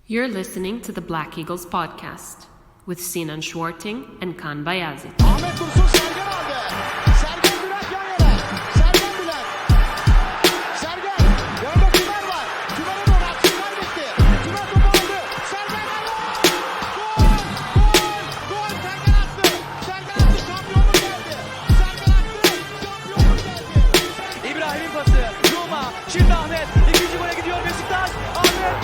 You're listening to the Black Eagles podcast with Sinan Schwarting and Kaan Bayazit. Ahmet Dursun Sergen aldı. Sergen Bülent yan yana. Sergen Bülent. Sergen. Yanında Tümer var. Tümer'e doğru at. Tümer gitti. Tümer topu aldı. Sergen aldı. Gol! Gol! Gol! Sergen attı. Sergen attı. Şampiyonluk geldi. Sergen attı. Şampiyonluk geldi. İbrahim'in pası. Roma. Şimdi Ahmet. İkinci gole gidiyor Beşiktaş. Ahmet.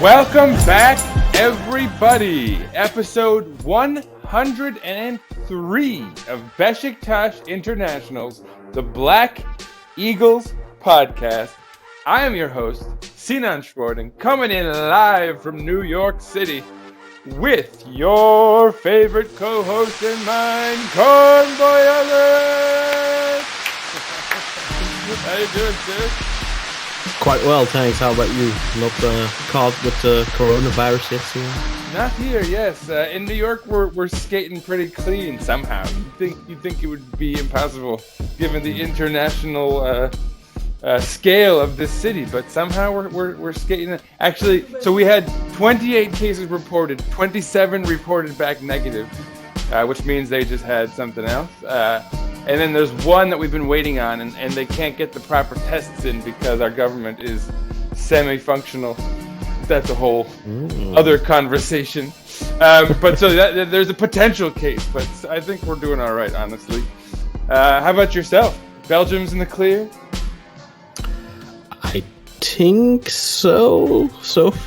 Welcome back, everybody. Episode 103 of Beşiktaş International's The Black Eagles podcast. I am your host, Sinan Schwarting, coming in live from New York City with your favorite co-host and mine, Kaan Bayazit. How you doing, sis? Quite well, thanks. How about you? Not caught with the coronavirus yet, Sinan? Not here, yes. In New York, we're skating pretty clean somehow. You'd think it would be impossible given the international scale of this city, but somehow we're skating. Actually, so we had 28 cases reported, 27 reported back negative, which means they just had something else. And then there's one that we've been waiting on, and they can't get the proper tests in because our government is semi-functional. That's a whole other conversation. But so there's a potential case, but I think we're doing all right, honestly. How about yourself? Belgium's in the clear? I think so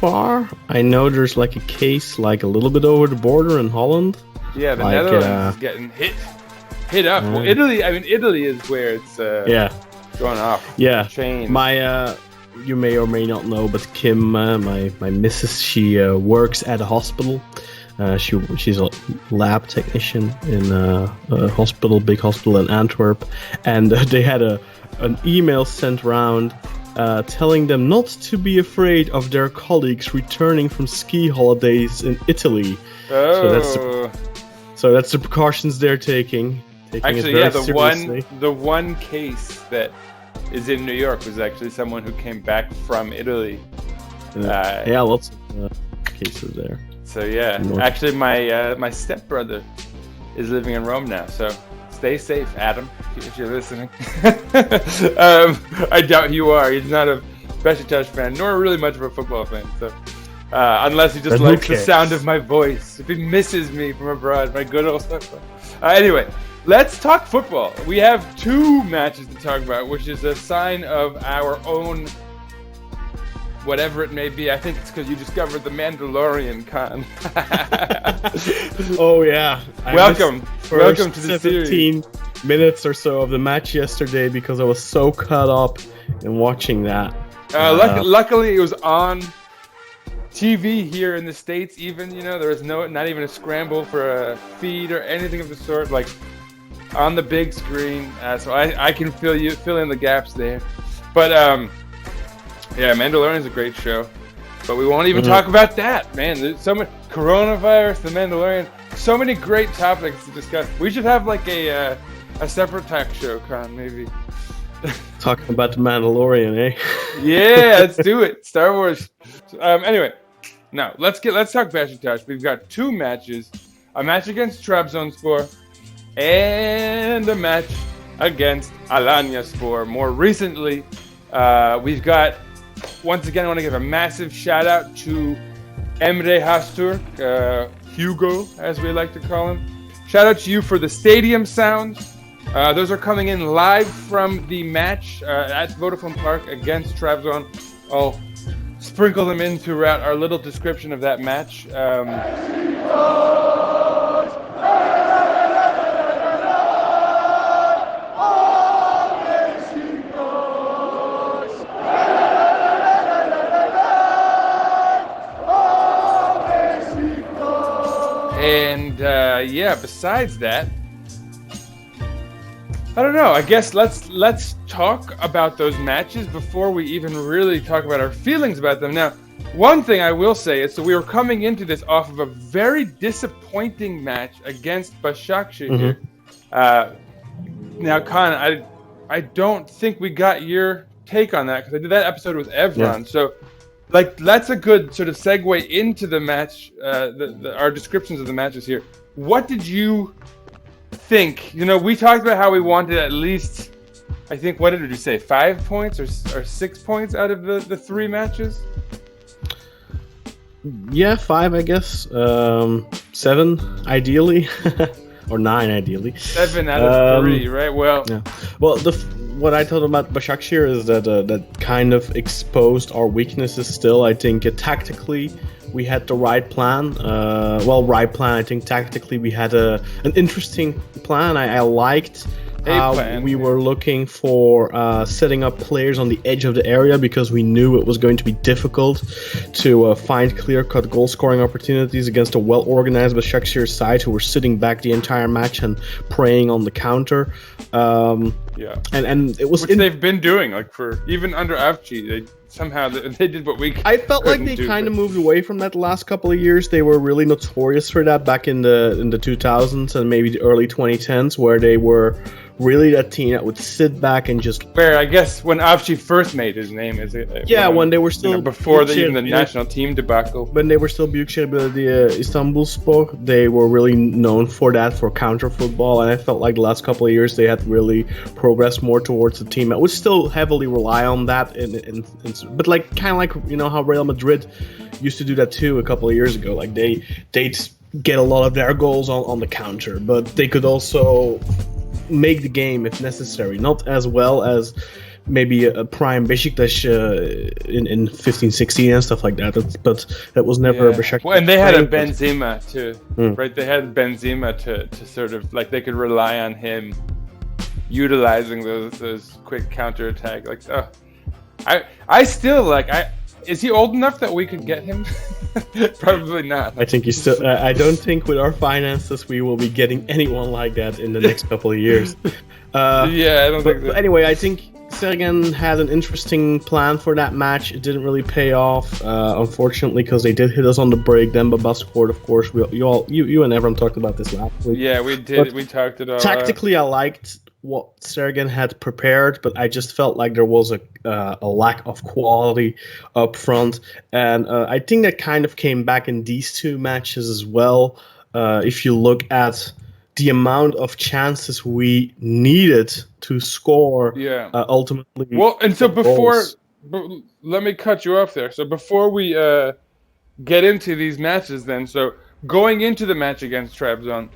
far. I know there's like a case like a little bit over the border in Holland. Yeah, the Netherlands is getting hit up. Well, Italy is where it's going off. Yeah, chain. My you may or may not know, but Kim, my missus, she works at a hospital. She's a lab technician in a big hospital in Antwerp, and they had an email sent around telling them not to be afraid of their colleagues returning from ski holidays in Italy. Oh. So that's the precautions they're taking. Actually, yeah, the one case that is in New York was actually someone who came back from Italy. Lots of cases there. So yeah, actually, my stepbrother is living in Rome now. So stay safe, Adam, if you're listening. I doubt you are. He's not a Beşiktaş fan, nor really much of a football fan. So unless he just likes the sound of my voice, if he misses me from abroad, my good old stepbrother. Anyway. Let's talk football. We have two matches to talk about, which is a sign of our own, whatever it may be. I think it's because you discovered the Mandalorian, Kaan. Oh yeah. Welcome to the 17 minutes or so of the match yesterday because I was so caught up in watching that. Luckily, it was on TV here in the States. Even there was not even a scramble for a feed or anything of the sort. Like. On the big screen, so I can fill in the gaps there. But Mandalorian is a great show, but we won't even talk about that, man. There's so much coronavirus, the Mandalorian, so many great topics to discuss. We should have like a separate talk show, Kaan, maybe. Talking about the Mandalorian, eh? Yeah, let's do it. Star Wars. Anyway, now let's talk Beşiktaş. We've got two matches: a match against Trabzonspor. And a match against Alanyaspor. More recently, we've got, once again, I want to give a massive shout out to Emre Hastur, Hugo, as we like to call him. Shout out to you for the stadium sounds. Those are coming in live from the match at Vodafone Park against Trabzon. I'll sprinkle them in throughout our little description of that match. And besides that, I don't know. I guess let's talk about those matches before we even really talk about our feelings about them. Now, one thing I will say is, so we were coming into this off of a very disappointing match against Başakşehir here. Now, Kaan, I don't think we got your take on that because I did that episode with Evron. Yeah. So, like, that's a good sort of segue into the match, our descriptions of the matches here. What did you think? You know, we talked about how we wanted at least, I think, what did you say, 5 points or 6 points out of the 3 matches? Yeah, 5, I guess. 7, ideally. Or 9, ideally. 7 out of 3, right? Well, yeah. Well, what I told about Başakşehir is that that kind of exposed our weaknesses still. I think tactically we had the right plan. I think tactically we had an interesting plan. I liked how we were looking for setting up players on the edge of the area because we knew it was going to be difficult to find clear-cut goal-scoring opportunities against a well-organized Başakşehir side who were sitting back the entire match and preying on the counter. And it was which they've been doing, like, for even under Avci, they did what we. I felt like they kind of moved away from that the last couple of years. They were really notorious for that back in the 2000s and maybe the early 2010s, where they were really that team that would sit back and just. Where I guess when Avci first made his name when they were still before even the national team debacle. When they were still Büyükşehir Belediye İstanbulspor, they were really known for that, for counter football, and I felt like the last couple of years they had really progressed more towards the team that would still heavily rely on that, but like kind of like, you know, how Real Madrid used to do that too a couple of years ago. Like they'd get a lot of their goals on the counter, but they could also make the game if necessary. Not as well as maybe a prime Beşiktaş in 15-16 and stuff like that. But that was never a Beşiktaş. Well, and they had a Benzema too, right? They had Benzema to sort of, like, they could rely on him utilizing those quick counter attack. Like, I still like. Is he old enough that we could get him? Probably not. I think he's still. I don't think with our finances we will be getting anyone like that in the next couple of years. I don't think so. But anyway, I think Sergen had an interesting plan for that match. It didn't really pay off, unfortunately, because they did hit us on the break. Then Baba scored, of course. You and everyone talked about this last week. Yeah, we did. But we talked it all. Tactically, I liked what Sergen had prepared, but I just felt like there was a lack of quality up front, and I think that kind of came back in these 2 matches as well. If you look at the amount of chances we needed to score, ultimately. Well, and so let me cut you off there. So before we get into these matches, then, so going into the match against Trabzon,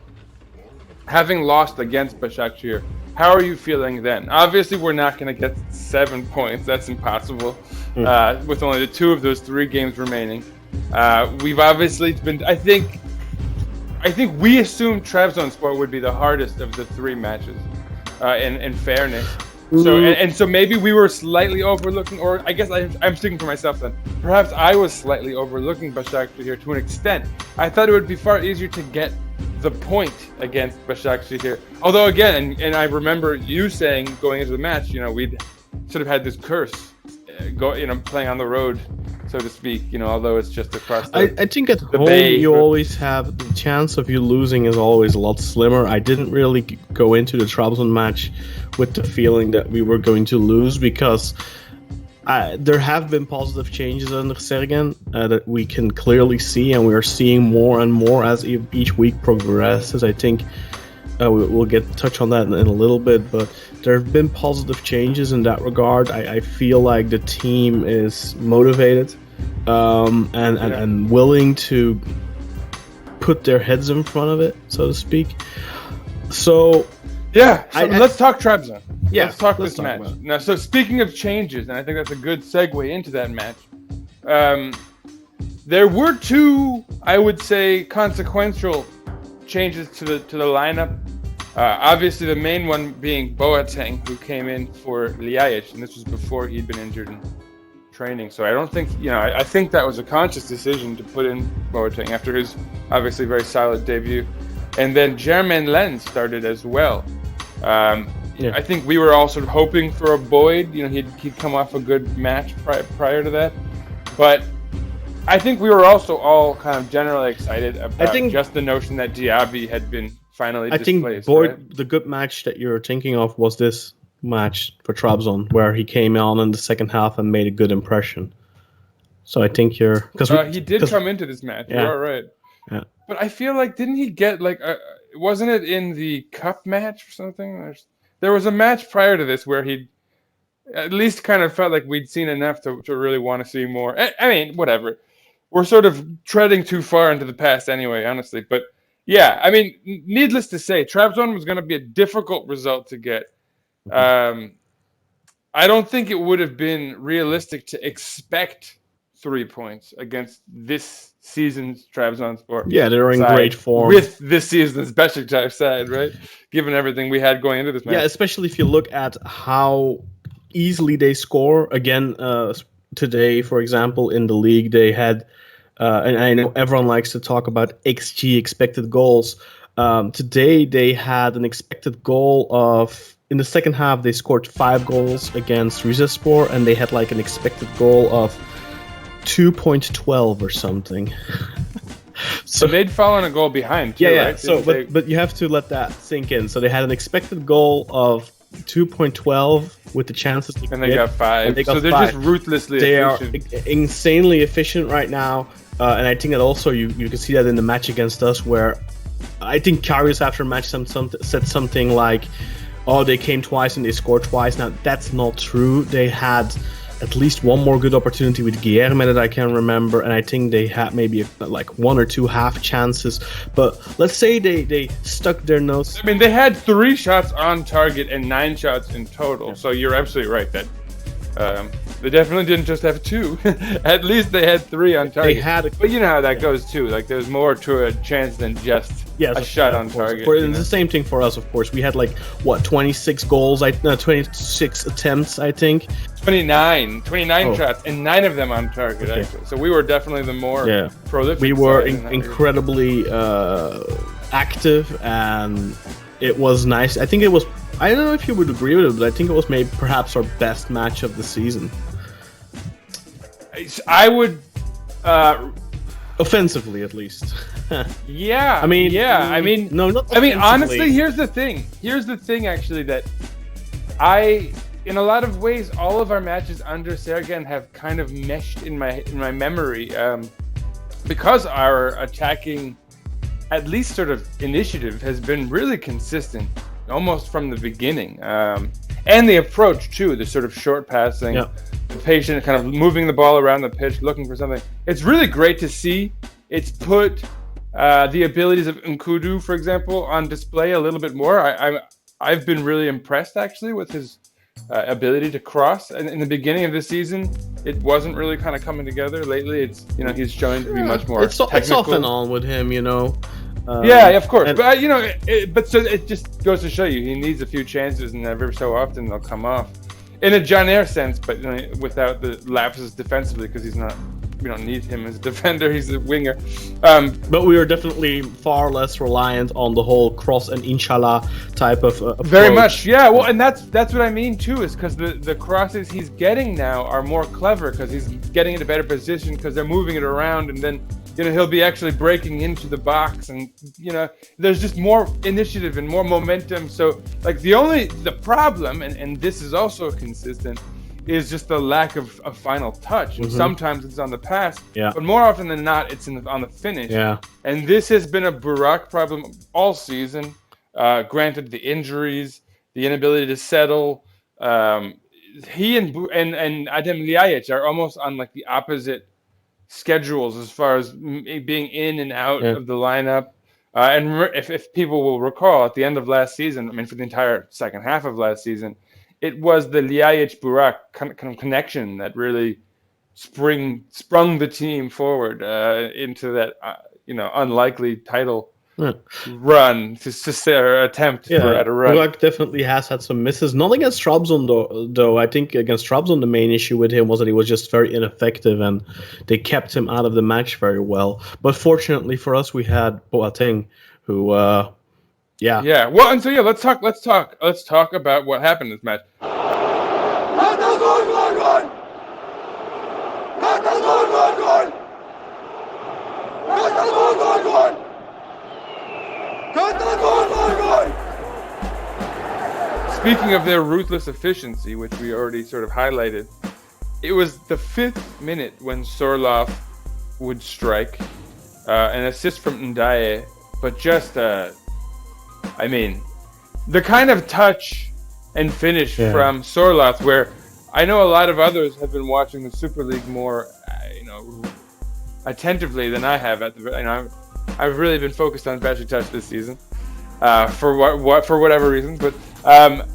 having lost against Başakşehir, how are you feeling then? Obviously, we're not going to get 7 points. That's impossible. With only the 2 of those 3 games remaining. We've obviously been. I think we assumed Trabzonspor would be the hardest of the 3 matches. In fairness, so maybe we were slightly overlooking, or I guess I'm speaking for myself then. Perhaps I was slightly overlooking Başakşehir to an extent. I thought it would be far easier to get the point against Başakşehir. Although again, and I remember you saying going into the match, you know, we'd sort of had this curse, playing on the road, so to speak. You know, although it's just across the I think at home bay, you always have the chance of you losing is always a lot slimmer. I didn't really go into the Trabzon match with the feeling that we were going to lose because there have been positive changes under Sergen that we can clearly see, and we are seeing more and more as each week progresses. I think we'll touch on that in a little bit, but there have been positive changes in that regard. I feel like the team is motivated and willing to put their heads in front of it, so to speak. So let's talk Trabzon. Yeah, let's talk this match. Now, so speaking of changes, and I think that's a good segue into that match, there were 2, I would say, consequential changes to the lineup. Obviously, the main one being Boateng, who came in for Ljajic, and this was before he'd been injured in training. So I don't think, I think that was a conscious decision to put in Boateng after his obviously very solid debut. And then Jermaine Lens started as well. I think we were all sort of hoping for a Boyd. He'd come off a good match prior to that. But I think we were also all kind of generally excited about think- just the notion that Diaby had been finally I think displaced. Boyd, right? the good match that you're thinking of was this match for Trabzon, where he came on in the second half and made a good impression. So I think you're because He did come into this match. Yeah. You're right. Yeah. But I feel like didn't he get like wasn't it in the cup match or something? There was a match prior to this where he at least kind of felt like we'd seen enough to really want to see more. I mean, whatever. We're sort of treading too far into the past anyway, honestly. But yeah, I mean, needless to say, Trabzon was going to be a difficult result to get. I don't think it would have been realistic to expect 3 points against this season's Trabzonspor. Yeah, they're in side great form. with this season's Beşiktaş side, right? Given everything we had going into this match. Yeah, especially if you look at how easily they score. Again, today, for example, in the league, they had, and I know everyone likes to talk about XG, expected goals. Today, they had an expected goal of, in the second half, they scored 5 goals against Rizespor, and they had like an expected goal of 2.12 or something. So they'd fallen a goal behind, too, Yeah. right? So, Didn't they- but you have to let that sink in. So they had an expected goal of 2.12 with the chances to and they get, got 5. and they got so they're 5. just ruthlessly They efficient. are insanely efficient right now, and I think that also you can see that in the match against us, where I think Karius after a match said something like, "Oh, they came twice and they scored twice." Now that's not true. They had at least one more good opportunity with Guilherme that I can remember, and I think they had maybe like 1 or 2 half chances. But let's say they stuck their nose. I mean, they had 3 shots on target and 9 shots in total. So you're absolutely right that they definitely didn't just have 2. At least they had 3 on target. They had, but you know how that goes too. Like there's more to a chance than just a shot on target. And it's the same thing for us, of course. We had like 26 goals, 26 attempts, I think. 29 shots and 9 of them on target. Okay. Actually, so we were definitely the more prolific. We were side in that regard. incredibly active, and it was nice. I think it was. I don't know if you would agree with it, but I think it was maybe perhaps our best match of the season. I would. Offensively, at least. Yeah. I mean, no, not I mean, offensively. honestly, here's the thing, actually, that in a lot of ways, all of our matches under Sergen have kind of meshed in my memory, because our attacking, at least sort of initiative, has been really consistent, almost from the beginning, and the approach too, the sort of short passing. Yeah. The patient kind of moving the ball around the pitch, looking for something. It's really great to see. It's put the abilities of Nkudu, for example, on display a little bit more. I've been really impressed actually with his ability to cross. And in the beginning of the season, it wasn't really kind of coming together. Lately, it's he's showing to be much more It's technical. off and on with him, Yeah, of course. and- But but so it just goes to show you he needs a few chances, and every so often they'll come off. In a John Eyre sense, but without the lapses defensively, because he's not. We don't need him as a defender; he's a winger. But we are definitely far less reliant on the whole cross and inshallah type of approach. Very much, yeah. Well, and that's what I mean too, is because the crosses he's getting now are more clever because he's getting in a better position because they're moving it around, and then he'll be actually breaking into the box, and there's just more initiative and more momentum. So like the problem, and this is also consistent, is just the lack of a final touch. And sometimes it's on the pass, but more often than not, it's on the finish. Yeah. And this has been a Burak problem all season. Granted, the injuries, the inability to settle. He and Adem Ljajic are almost on like the opposite schedules as far as being in and out of the lineup. And if people will recall, at the end of last season, I mean, for the entire second half of last season, it was the Ljajic-Burak kind of connection that really sprung the team forward into that unlikely title run to attempt at a run. Burak definitely has had some misses. Not against Trabzon though. I think against Trabzon the main issue with him was that he was just very ineffective, and they kept him out of the match very well. But fortunately for us, we had Boateng, who. Yeah. Well, and so let's talk about what happened in this match. Speaking of their ruthless efficiency, which we already sort of highlighted, it was the 5th minute when Sorloth would strike, an assist from Ndaye, but just, the kind of touch and finish from Sorloth, where I know a lot of others have been watching the Super League more, attentively than I have. I've really been focused on Beşiktaş this season, for whatever reasons, but.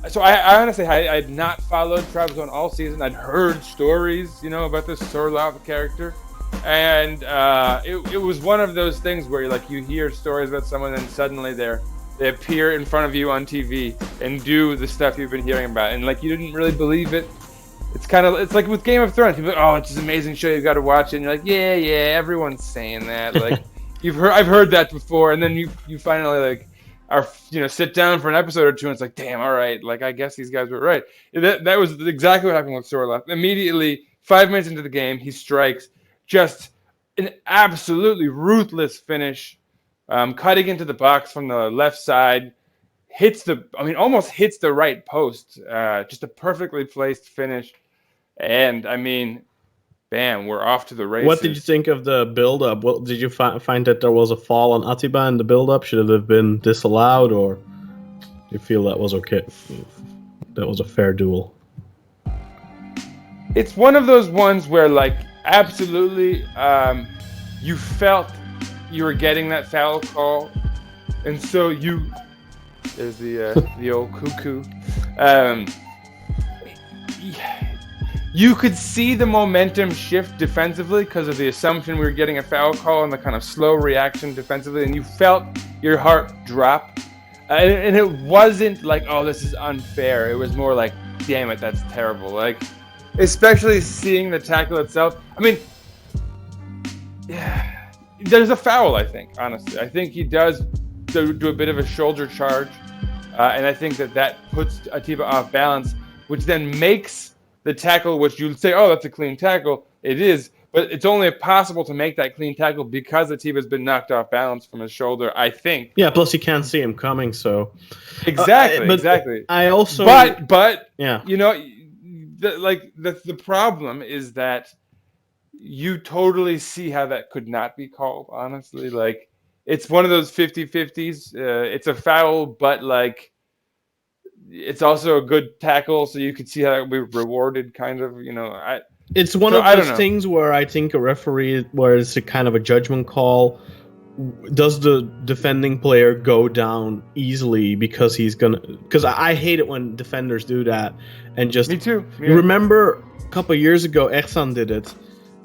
So I honestly, I had not followed Trabzon all season. I'd heard stories, about this Sorloth character, and it was one of those things where you hear stories about someone and suddenly they appear in front of you on TV and do the stuff you've been hearing about, and you didn't really believe it. It's like with Game of Thrones. People are like, oh, it's an amazing show, you've got to watch it. And you're like, yeah, everyone's saying that. I've heard that before, and then you finally sit down for an episode or two, and it's like, damn, all right, I guess these guys were right. That was exactly what happened with Sorloth. Immediately, 5 minutes into the game, he strikes, just an absolutely ruthless finish, cutting into the box from the left side, almost hits the right post, just a perfectly placed finish, and bam, we're off to the races. What did you think of the build-up? Well, did you find that there was a foul on Atiba in the build-up? Should it have been disallowed, or do you feel that was okay? That was a fair duel? It's one of those ones where, absolutely, you felt you were getting that foul call, and so there's the old cuckoo. You could see the momentum shift defensively because of the assumption we were getting a foul call and the kind of slow reaction defensively, and you felt your heart drop. And it wasn't oh, this is unfair. It was more damn it, that's terrible. Especially seeing the tackle itself. There's a foul, I think, honestly. I think he does do a bit of a shoulder charge, and I think that puts Atiba off balance, which then makes the tackle, which you'd say, oh, that's a clean tackle. It is, but it's only possible to make that clean tackle because Atiba's been knocked off balance from his shoulder, I think. Yeah, plus you can't see him coming, so... Exactly. I also... But yeah. The problem is that you totally see how that could not be called, honestly. It's one of those 50-50s. It's a foul, but, it's also a good tackle, so you could see how it would be rewarded, kind of, It's one of those things where I think a referee, where it's a kind of a judgment call, does the defending player go down easily because he's gonna... Because I hate it when defenders do that, and just... Me too. Yeah. You remember a couple of years ago, Ersan did it,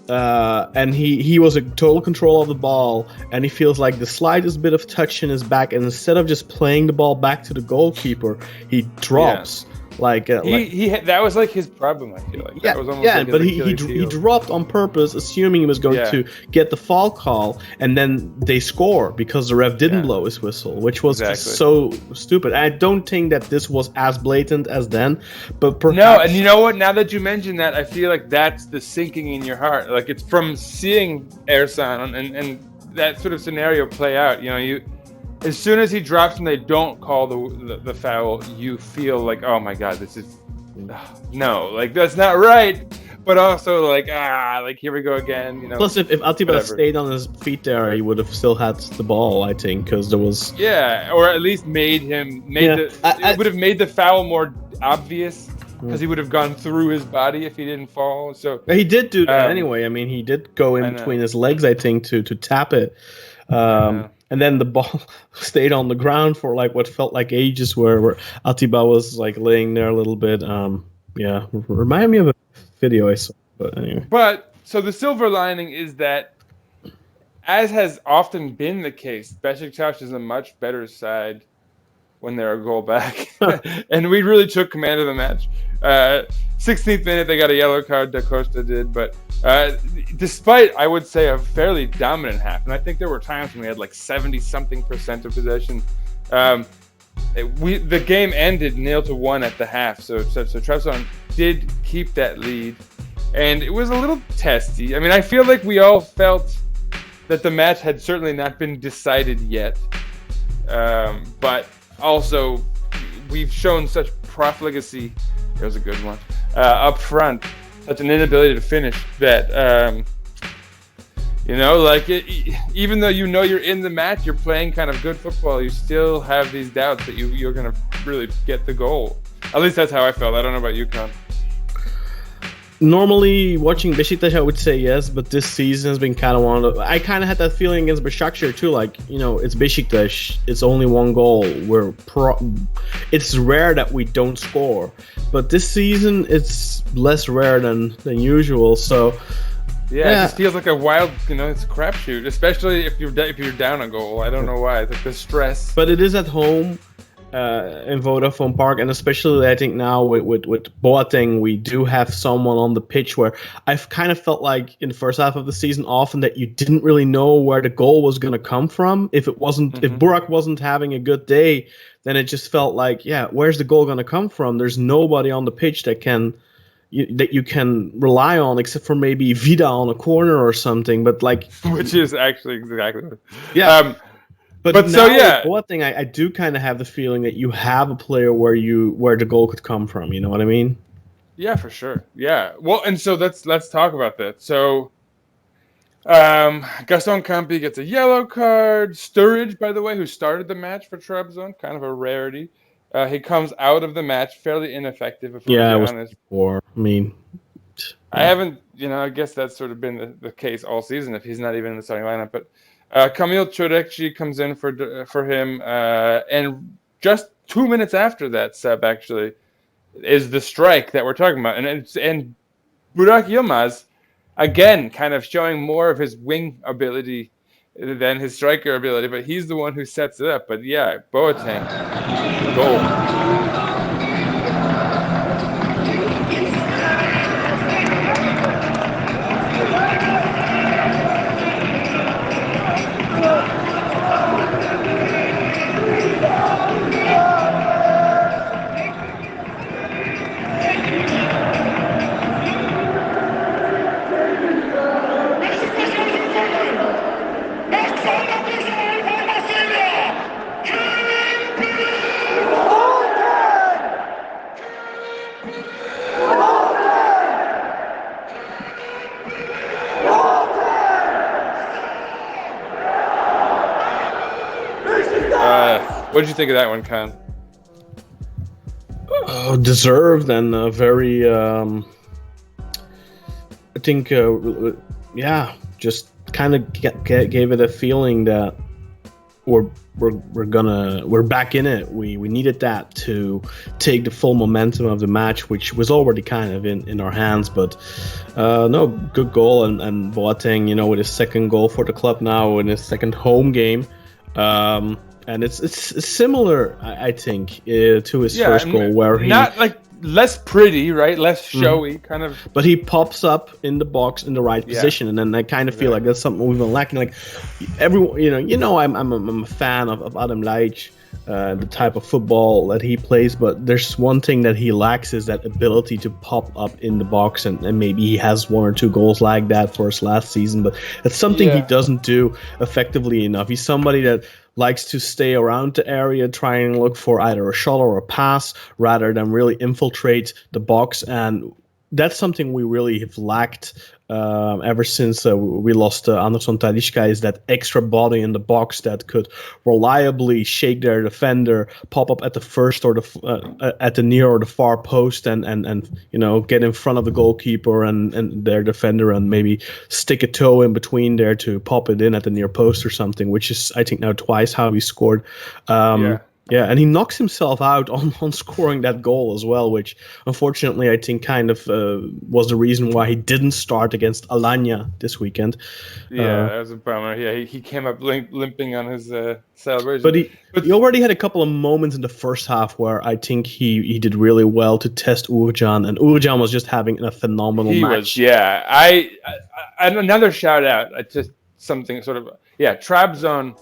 and he was in total control of the ball, and he feels like the slightest bit of touch in his back, and instead of just playing the ball back to the goalkeeper, he drops. That was his problem, I feel like. Yeah, that was almost but he dropped on purpose, assuming he was going to get the foul call, and then they score because the ref didn't blow his whistle, which was just so stupid. I don't think that this was as blatant as then, but perhaps... No, and you know what? Now that you mention that, I feel like that's the sinking in your heart. It's from seeing Ersan and that sort of scenario play out. As soon as he drops and they don't call the foul, you feel oh my god, this is no, that's not right. But also here we go again. Plus, if Atiba stayed on his feet there, he would have still had the ball, I think, because there was or at least it would have made the foul more obvious because he would have gone through his body if he didn't fall. So he did do that anyway. He did go in between his legs, I think, to tap it. And then the ball stayed on the ground for what felt like ages, where Atiba was laying there a little bit. Reminded me of a video I saw, but anyway. But so the silver lining is that, as has often been the case, Beşiktaş is a much better side when they're a goal back, and we really took command of the match. 16th minute, they got a yellow card. Da Costa did, but despite, I would say, a fairly dominant half, and I think there were times when we had 70-something% of possession. The game ended 0-1 at the half, so Trabzon did keep that lead, and it was a little testy. I feel like we all felt that the match had certainly not been decided yet. but also we've shown such profligacy. There's a good one up front, such an inability to finish that. Even though you're in the match, you're playing kind of good football, you still have these doubts that you're going to really get the goal. At least that's how I felt. I don't know about you, Kaan. Normally, watching Beşiktaş, I would say yes, but this season has been kind of one of the... I kind of had that feeling against Beşiktaş too, it's Beşiktaş, it's only one goal. It's rare that we don't score, but this season it's less rare than usual, so... Yeah, it just feels like a wild, it's a crapshoot, especially if you're down a goal. I don't know why. It's like the stress. But it is at home in Vodafone Park, and especially I think now with Boateng, we do have someone on the pitch where I've kind of felt like in the first half of the season often that you didn't really know where the goal was going to come from. If Burak wasn't having a good day, then it just felt like, where's the goal going to come from? There's nobody on the pitch that you can rely on, except for maybe Vida on a corner or something. But which is actually exactly what. Yeah. But now one thing I do kind of have the feeling that you have a player where the goal could come from. You know what I mean? Yeah, for sure. Yeah. Well, and so let's talk about that. So, Gaston Campi gets a yellow card. Sturridge, by the way, who started the match for Trabzon, kind of a rarity. He comes out of the match fairly ineffective. If we're honest. I haven't. I guess that's sort of been the case all season. If he's not even in the starting lineup, but. Kamil Çorekci comes in for him, and just 2 minutes after that sub actually is the strike that we're talking about, and Burak Yilmaz again kind of showing more of his wing ability than his striker ability, but he's the one who sets it up. But Boateng, goal. What did you think of that one, Kaan? Deserved and very. I think, just kind of gave it a feeling that we're back in it. We needed that to take the full momentum of the match, which was already kind of in our hands. But good goal and Boateng, with his second goal for the club now in his second home game. And it's similar, I think, to his first goal, where he not less pretty, right? Less showy, kind of. But he pops up in the box in the right position, and then I kind of feel like that's something we've been lacking. Like everyone, I'm a fan of Adam Laic, the type of football that he plays. But there's one thing that he lacks is that ability to pop up in the box, and maybe he has one or two goals like that for his last season. But it's something he doesn't do effectively enough. He's somebody that likes to stay around the area, try and look for either a shot or a pass rather than really infiltrate the box. And that's something we really have lacked ever since we lost Anderson Talisca, is that extra body in the box that could reliably shake their defender, pop up at the first or at the near or the far post, and get in front of the goalkeeper and their defender, and maybe stick a toe in between there to pop it in at the near post or something, which is, I think, now twice how he scored. Yeah, and he knocks himself out on scoring that goal as well, which unfortunately I think kind of was the reason why he didn't start against Alanya this weekend. Yeah, that was a bummer. Yeah, he came up limping on his celebration. But he already had a couple of moments in the first half where I think he did really well to test Uğurcan, and Uğurcan was just having a phenomenal match. I another shout out to something sort of Trabzon.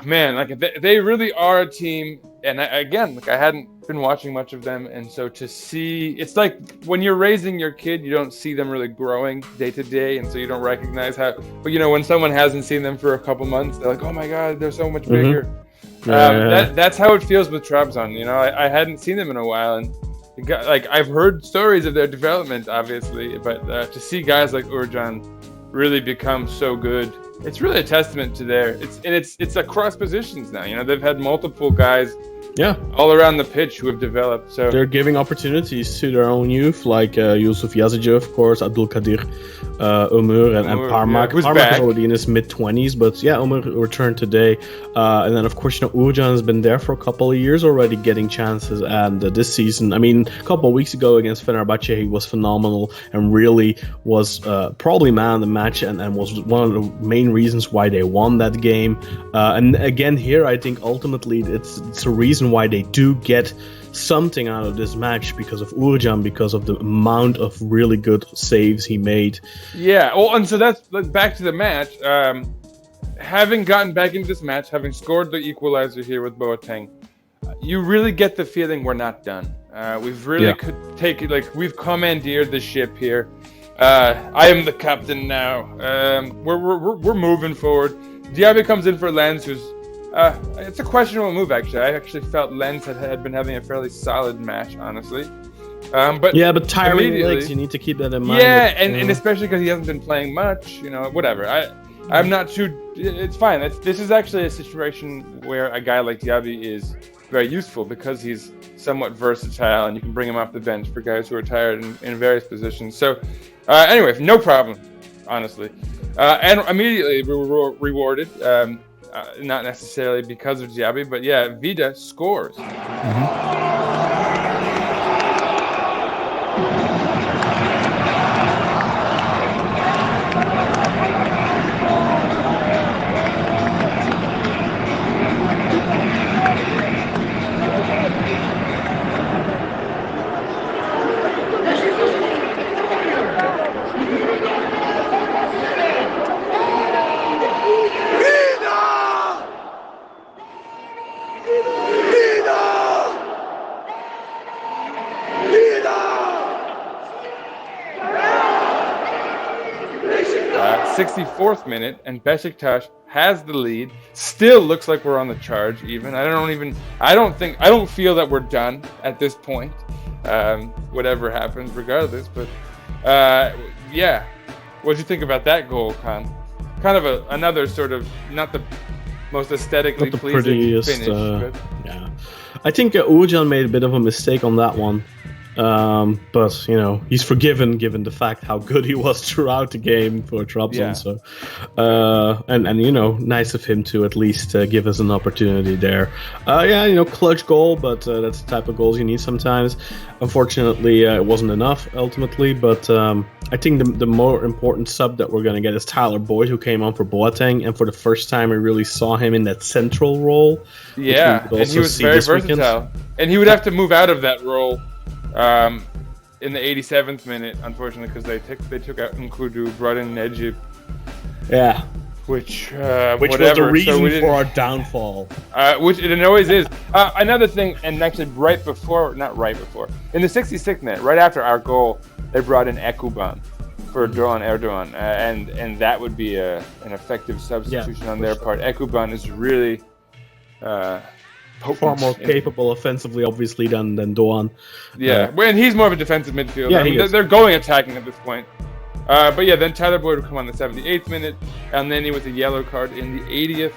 Man, they really are a team and I hadn't been watching much of them, and so to see, it's like when you're raising your kid, you don't see them really growing day to day, and so you don't recognize how. But when someone hasn't seen them for a couple months, they're like, "Oh my God, they're so much bigger." That's how it feels with Trabzon. I hadn't seen them in a while, and I've heard stories of their development, obviously, but to see guys like Uğurcan really become so good, it's really a testament to it's across positions now. They've had multiple guys all around the pitch who have developed. So they're giving opportunities to their own youth, like Yusuf Yazıcı, of course, Abdul Kadir, Ömür, and Parmak. Who's Parmak back. is already in his mid-20s, but Ömür returned today. And then, of course, Uğurcan has been there for a couple of years already, getting chances. And this season, a couple of weeks ago against Fenerbahce, he was phenomenal and really was probably man of the match and was one of the main reasons why they won that game. And again, here, I think ultimately it's a reason why they do get something out of this match because of Uğurcan, because of the amount of really good saves he made. Yeah, well, and so that's back to the match. Having gotten back into this match, having scored the equalizer here with Boateng, you really get the feeling we're not done. We've really we've commandeered the ship here. I am the captain now. We're moving forward. Diaby comes in for Lens, who's it's a questionable move, actually. I actually felt Lens had been having a fairly solid match, honestly. But tiring legs, you need to keep that in mind. Yeah, and especially because he hasn't been playing much, whatever. I'm not too. It's fine. This is actually a situation where a guy like Diaby is very useful because he's somewhat versatile, and you can bring him off the bench for guys who are tired in various positions. So, anyway, no problem, honestly. And immediately we were rewarded. Not necessarily because of Diaby, but yeah, Vida scores. Mm-hmm. 64th minute, and Beşiktaş has the lead. Still looks like we're on the charge. Even I don't feel that we're done at this point. Whatever happens, regardless. But yeah, what do you think about that goal, Kaan? Kind of another sort of not the most aesthetically pleasing finish. Yeah, I think Uğurcan made a bit of a mistake on that one. But he's forgiven given the fact how good he was throughout the game for Trabzon. Yeah. So, and nice of him to at least give us an opportunity there. Clutch goal, but that's the type of goals you need sometimes. Unfortunately, it wasn't enough ultimately. But I think the more important sub that we're gonna get is Tyler Boyd, who came on for Boateng, and for the first time we really saw him in that central role. Yeah, and he was very versatile, and he would have to move out of that role. In the 87th minute, unfortunately, because they took out Nkudu, brought in Necip. Yeah. Which was the reason for our downfall. Which it always is. Another thing, and actually in the 66th minute, right after our goal, they brought in Ekuban for Doğan Erdoğan, and that would be an effective substitution on their part. Ekuban is really far more capable offensively, obviously, than Doğan. Yeah, and he's more of a defensive midfielder. Yeah, they're going attacking at this point. But yeah, then Tyler Boyd would come on the 78th minute, and then he with a yellow card in the 80th.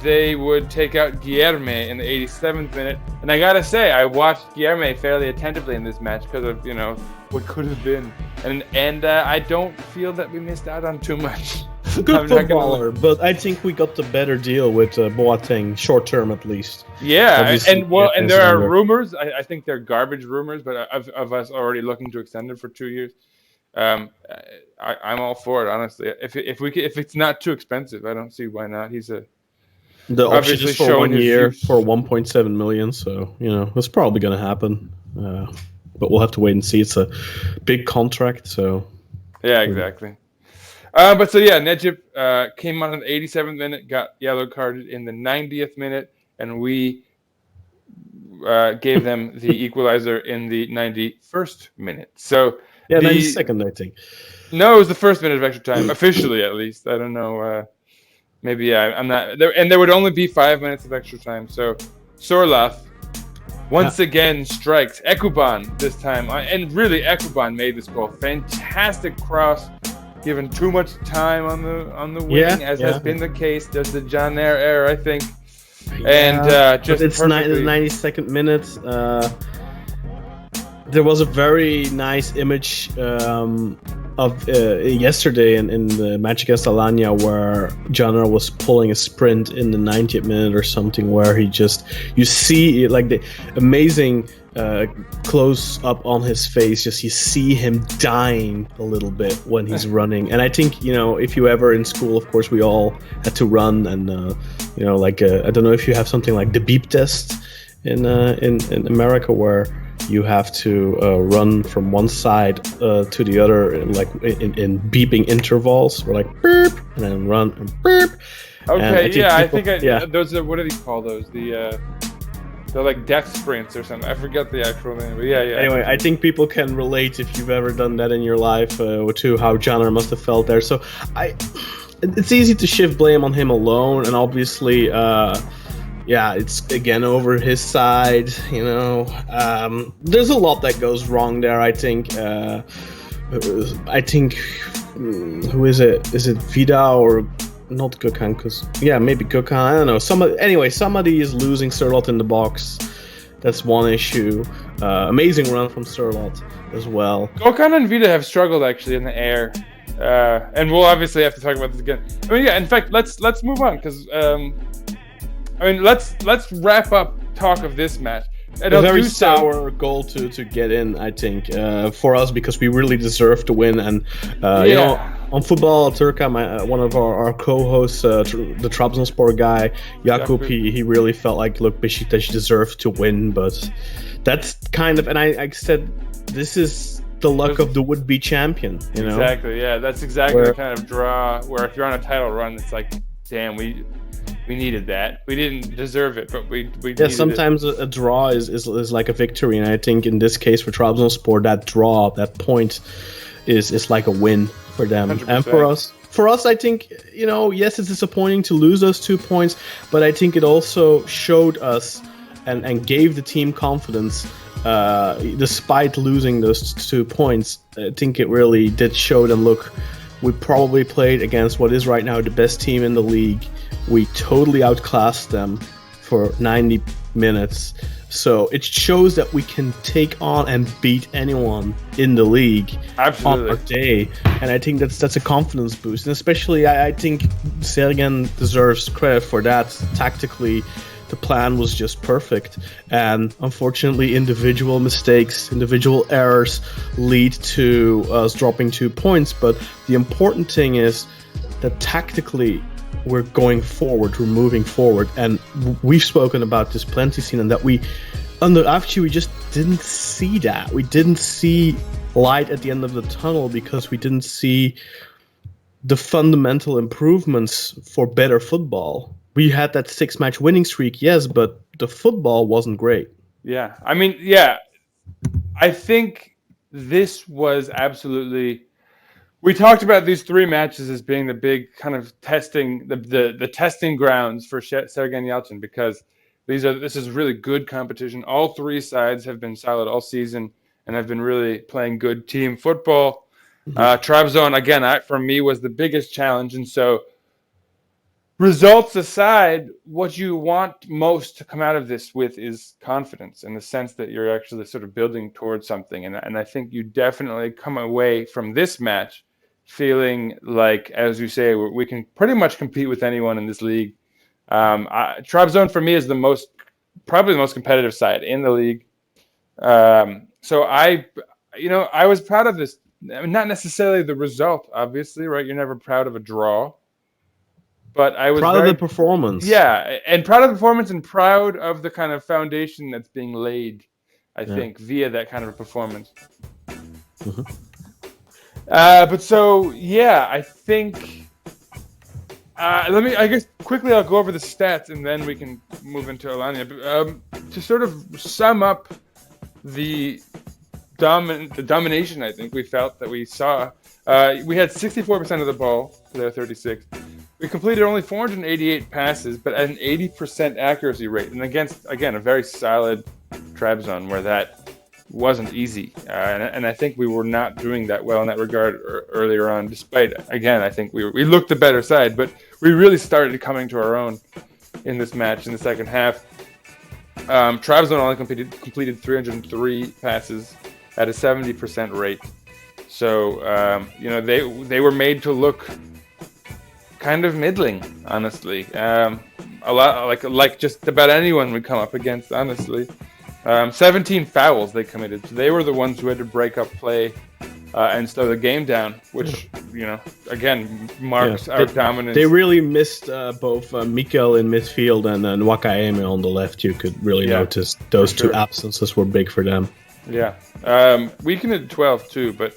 They would take out Guilherme in the 87th minute, and I gotta say, I watched Guilherme fairly attentively in this match because of what could have been, and I don't feel that we missed out on too much. Good footballer, but I think we got the better deal with Boateng, short term at least. Yeah, obviously, and there are rumors. I think they're garbage rumors, but of us already looking to extend it for 2 years. I'm all for it, honestly. If it's not too expensive, I don't see why not. The option is for 1 year for 1.7 million, so it's probably going to happen. But we'll have to wait and see. It's a big contract, so yeah, exactly. Necip came on in the 87th minute, got yellow carded in the 90th minute, and we gave them the equalizer in the 91st minute. So Yeah, 92nd, I think. No, it was the first minute of extra time, officially at least. I don't know. Maybe I'm not there, and there would only be 5 minutes of extra time. So Sorloth once again strikes Ekuban this time, and really Ekuban made this goal. Fantastic cross, given too much time on the wing, as has been the case. There's the John Nair error, I think, and just it's the 92nd minute. There was a very nice image of yesterday in the match against Alanya where Janner was pulling a sprint in the 90th minute or something, where you see like the amazing close up on his face, you see him dying a little bit when he's running. And I think, if you ever in school, of course we all had to run, and I don't know if you have something like the beep test in America, where you have to run from one side to the other, like in beeping intervals, or like beep, and then run and beep. Okay, I think those are, what do they call those? They're like death sprints or something. I forget the actual name, but yeah. Anyway, I think people can relate if you've ever done that in your life to how Janner must have felt there. So it's easy to shift blame on him alone, and obviously. It's again over his side, There's a lot that goes wrong there, I think. Who is it? Is it Vida or not Gökhan? Maybe Gökhan. I don't know. Somebody is losing Sørloth in the box. That's one issue. Amazing run from Sørloth as well. Gökhan and Vida have struggled actually in the air. And we'll obviously have to talk about this again. In fact, let's move on, because let's wrap up talk of this match. A very sour goal to get in, I think, for us, because we really deserve to win. And on Football Turka, one of our co-hosts, the Trabzonspor guy, Jakub, he really felt like, look, Beşiktaş deserved to win, but that's kind of, and I said, this is the luck of the would-be champion, Exactly, yeah, that's exactly the kind of draw where if you're on a title run, it's like, damn, we needed that. We didn't deserve it, but we needed sometimes a draw is like a victory, and I think in this case for Trabzonspor, that draw, that point is like a win for them. 100%. And for us, I think, yes, it's disappointing to lose those 2 points, but I think it also showed us and gave the team confidence. Despite losing those 2 points, I think it really did show them, look, we probably played against what is right now the best team in the league. We totally outclassed them for 90 minutes. So it shows that we can take on and beat anyone in the league on our day. And I think that's a confidence boost. And especially, I think Sergen deserves credit for that. Tactically, the plan was just perfect. And unfortunately, individual mistakes, individual errors lead to us dropping 2 points. But the important thing is that tactically, we're going forward, we're moving forward, and we've spoken about this plenty, Sinan, that we just didn't see that. We didn't see light at the end of the tunnel because we didn't see the fundamental improvements for better football. We had that 6-match winning streak, yes, but the football wasn't great. Yeah, I think this was absolutely... We talked about these 3 matches as being the big kind of testing, the testing grounds for Sergen Yalçın, because this is really good competition. All 3 sides have been solid all season and have been really playing good team football. Trabzon, again, for me, was the biggest challenge. And so, results aside, what you want most to come out of this with is confidence, in the sense that you're actually sort of building towards something. And I think you definitely come away from this match feeling like, as you say, we can pretty much compete with anyone in this league. Trabzon for me is probably the most competitive side in the league. So I was proud of this. Not necessarily the result, obviously, right? You're never proud of a draw, but I was proud of the performance. Yeah, and proud of the performance, and proud of the kind of foundation that's being laid, I think, via that kind of a performance. Mm-hmm. I think I guess quickly I'll go over the stats and then we can move into Alanya. to sort of sum up the domination, I think we felt that we saw. We had 64% of the ball to their 36. We completed only 488 passes, but at an 80% accuracy rate, and against, again, a very solid Trabzon where that wasn't easy. And I think we were not doing that well in that regard earlier on, despite, again, I think we looked the better side, but we really started coming to our own in this match in the second half. Trabzon only completed 303 passes at a 70% rate. So, they were made to look kind of middling, honestly. A lot like just about anyone we come up against, honestly. 17 fouls they committed. So they were the ones who had to break up play and slow the game down, which, again, marks our dominance. They really missed both Mikel in midfield and Wakayeme on the left. You could really notice those two absences were big for them. Yeah. We committed 12 too, but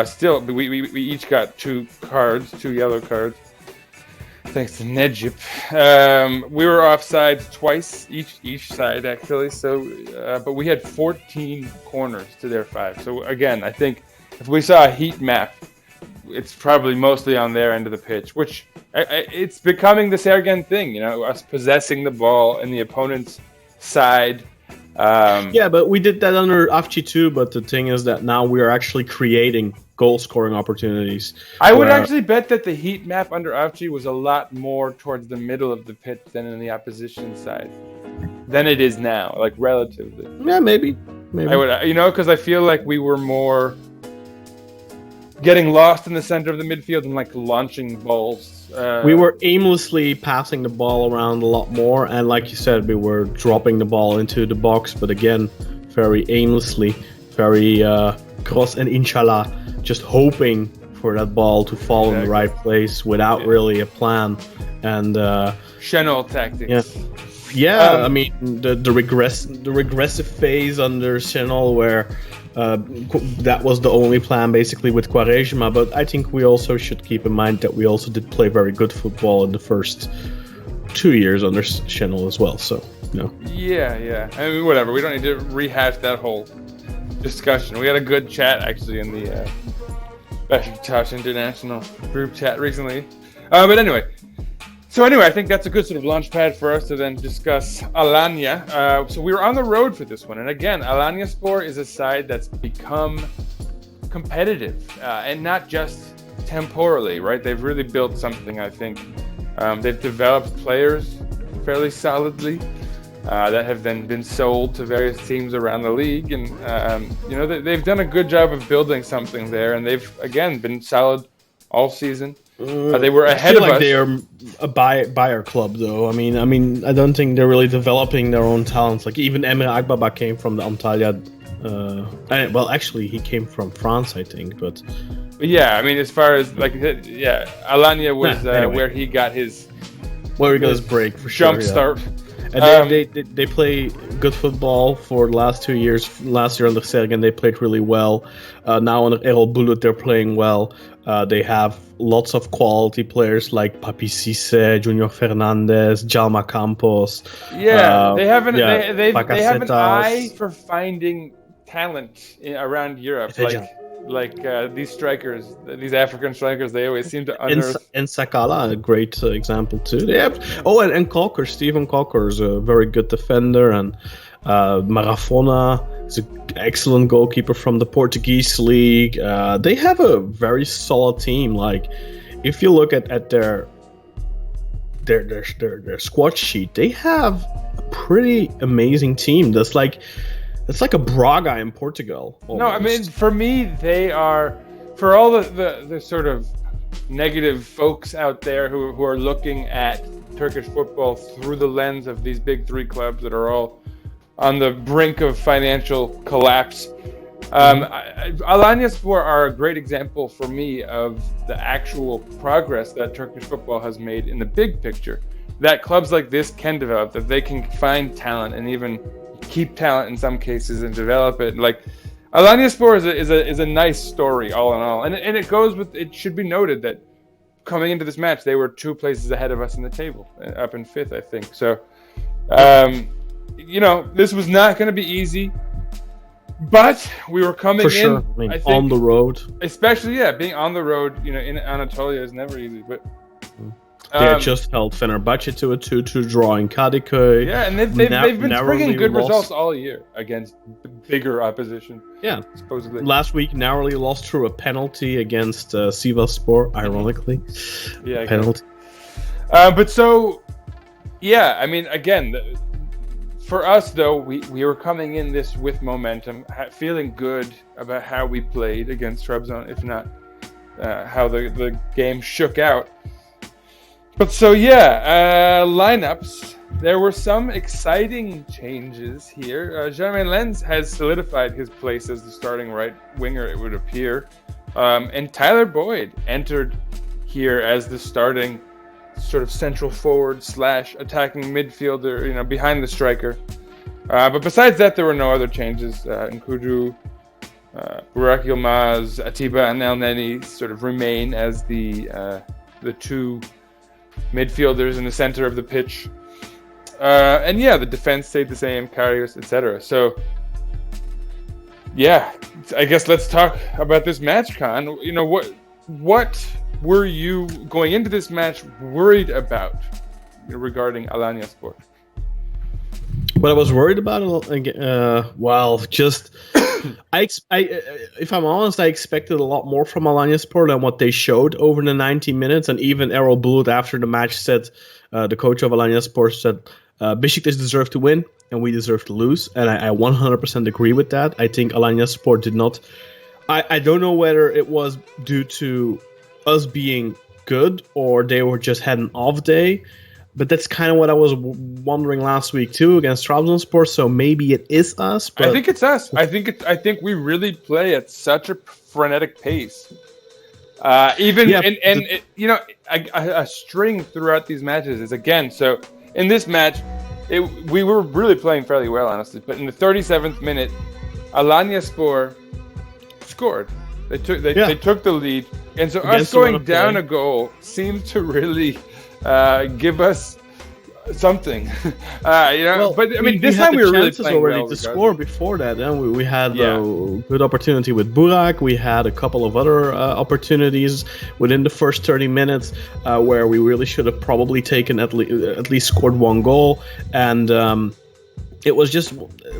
still, we each got 2 yellow cards. Thanks to Necip. We were offside twice, each side actually. So, but we had 14 corners to their 5. So again, I think if we saw a heat map, it's probably mostly on their end of the pitch, which it's becoming the Sergen thing. Us possessing the ball in the opponent's side. But we did that under Avci too. But the thing is that now we are actually creating goal-scoring opportunities. I would actually bet that the heat map under Avci was a lot more towards the middle of the pitch than in the opposition side than it is now, like relatively. Yeah, maybe. I would, because I feel like we were more getting lost in the center of the midfield and like launching balls. We were aimlessly passing the ball around a lot more, and like you said, we were dropping the ball into the box, but again, very aimlessly, very cross and inshallah, just hoping for that ball to fall in the right place without really a plan. And Chenol tactics. I mean the regressive phase under Sinan where that was the only plan basically with Quaresma, but I think we also should keep in mind that we also did play very good football in the first 2 years under Sinan as well, so Yeah. I mean, whatever. We don't need to rehash that whole discussion. We had a good chat actually in the Beşiktaş International group chat recently. But anyway, I think that's a good sort of launch pad for us to then discuss Alanya. So we were on the road for this one. And again, Alanyaspor is a side that's become competitive and not just temporally, right? They've really built something, I think. They've developed players fairly solidly that have then been sold to various teams around the league. And, they've done a good job of building something there. And they've, again, been solid all season. They were ahead of us. I feel like they are a buyer club, though. I mean, I don't think they're really developing their own talents. Like even Emre Akbaba came from the Antalya. Actually, he came from France, I think. But yeah, I mean, as far as Alanya was anyway. Where he got his break for jump sure, start. And they play good football for the last 2 years. Last year under Sergen, they played really well. Now under Erol Bulut, they're playing well. They have lots of quality players like Papi Cisse, Junior Fernandez, Jalma Campos. Yeah, they have an eye for finding talent around Europe. Like these strikers, these African strikers, they always seem to unearth. And Sakala, a great example too. They have, and Cocker, Steven Cocker is a very good defender, and Marafona is an excellent goalkeeper from the Portuguese league. They have a very solid team. Like, if you look at their squad sheet, they have a pretty amazing team. It's like a Braga in Portugal. Almost. No, I mean, for me, they are, for all the sort of negative folks out there who are looking at Turkish football through the lens of these big 3 clubs that are all on the brink of financial collapse. Alanyaspor are a great example for me of the actual progress that Turkish football has made in the big picture. That clubs like this can develop, that they can find talent and even keep talent in some cases and develop it. Like Alanyaspor is a nice story all in all, and it goes with. It should be noted that coming into this match, they were 2 places ahead of us in the table, up in 5th, I think. So, this was not going to be easy, but we were coming For sure. in. I mean, I think, on the road. especially being on the road, in Anatolia is never easy. But They had just held Fenerbahce to a 2-2 draw in Kadıköy. yeah, and they've been bringing good results all year against bigger opposition. Yeah. Supposedly. Last week, narrowly lost through a penalty against Sivasspor, ironically. Yeah, penalty. But so, I mean, again, for us though, we were coming in this with momentum, feeling good about how we played against Trabzon, if not how the game shook out. But so lineups. There were some exciting changes here. Jermaine Lenz has solidified his place as the starting right winger, it would appear. And Tyler Boyd entered here as the starting sort of central forward / attacking midfielder, behind the striker. But besides that, there were no other changes. Nkudu, Burak Yilmaz, Atiba, and El Neni sort of remain as the two midfielders in the center of the pitch. And the defense stayed the same, Karius, etc. So, I guess let's talk about this match, Kaan. What were you going into this match worried about regarding Alanyaspor? What I was worried about, if I'm honest, I expected a lot more from Alanyaspor than what they showed over the 90 minutes. And even Errol Bulut after the match said, the coach of Alanyaspor said, Beşiktaş deserved to win and we deserve to lose. And I 100% agree with that. I think Alanyaspor did not. I don't know whether it was due to us being good or they were just had an off day. But that's kind of what I was wondering last week too against Trabzonspor. So maybe it is us. But I think it's us. I think we really play at such a frenetic pace. A string throughout these matches is again. So in this match, we were really playing fairly well, honestly. But in the 37th minute, Alanyaspor scored. They took the lead, and so us going down a goal seemed to really give us something, but I mean, this time we were really playing already well to score before that. And we had a good opportunity with Burak. We had a couple of other opportunities within the first 30 minutes where we really should have probably taken at least scored one goal. And it was just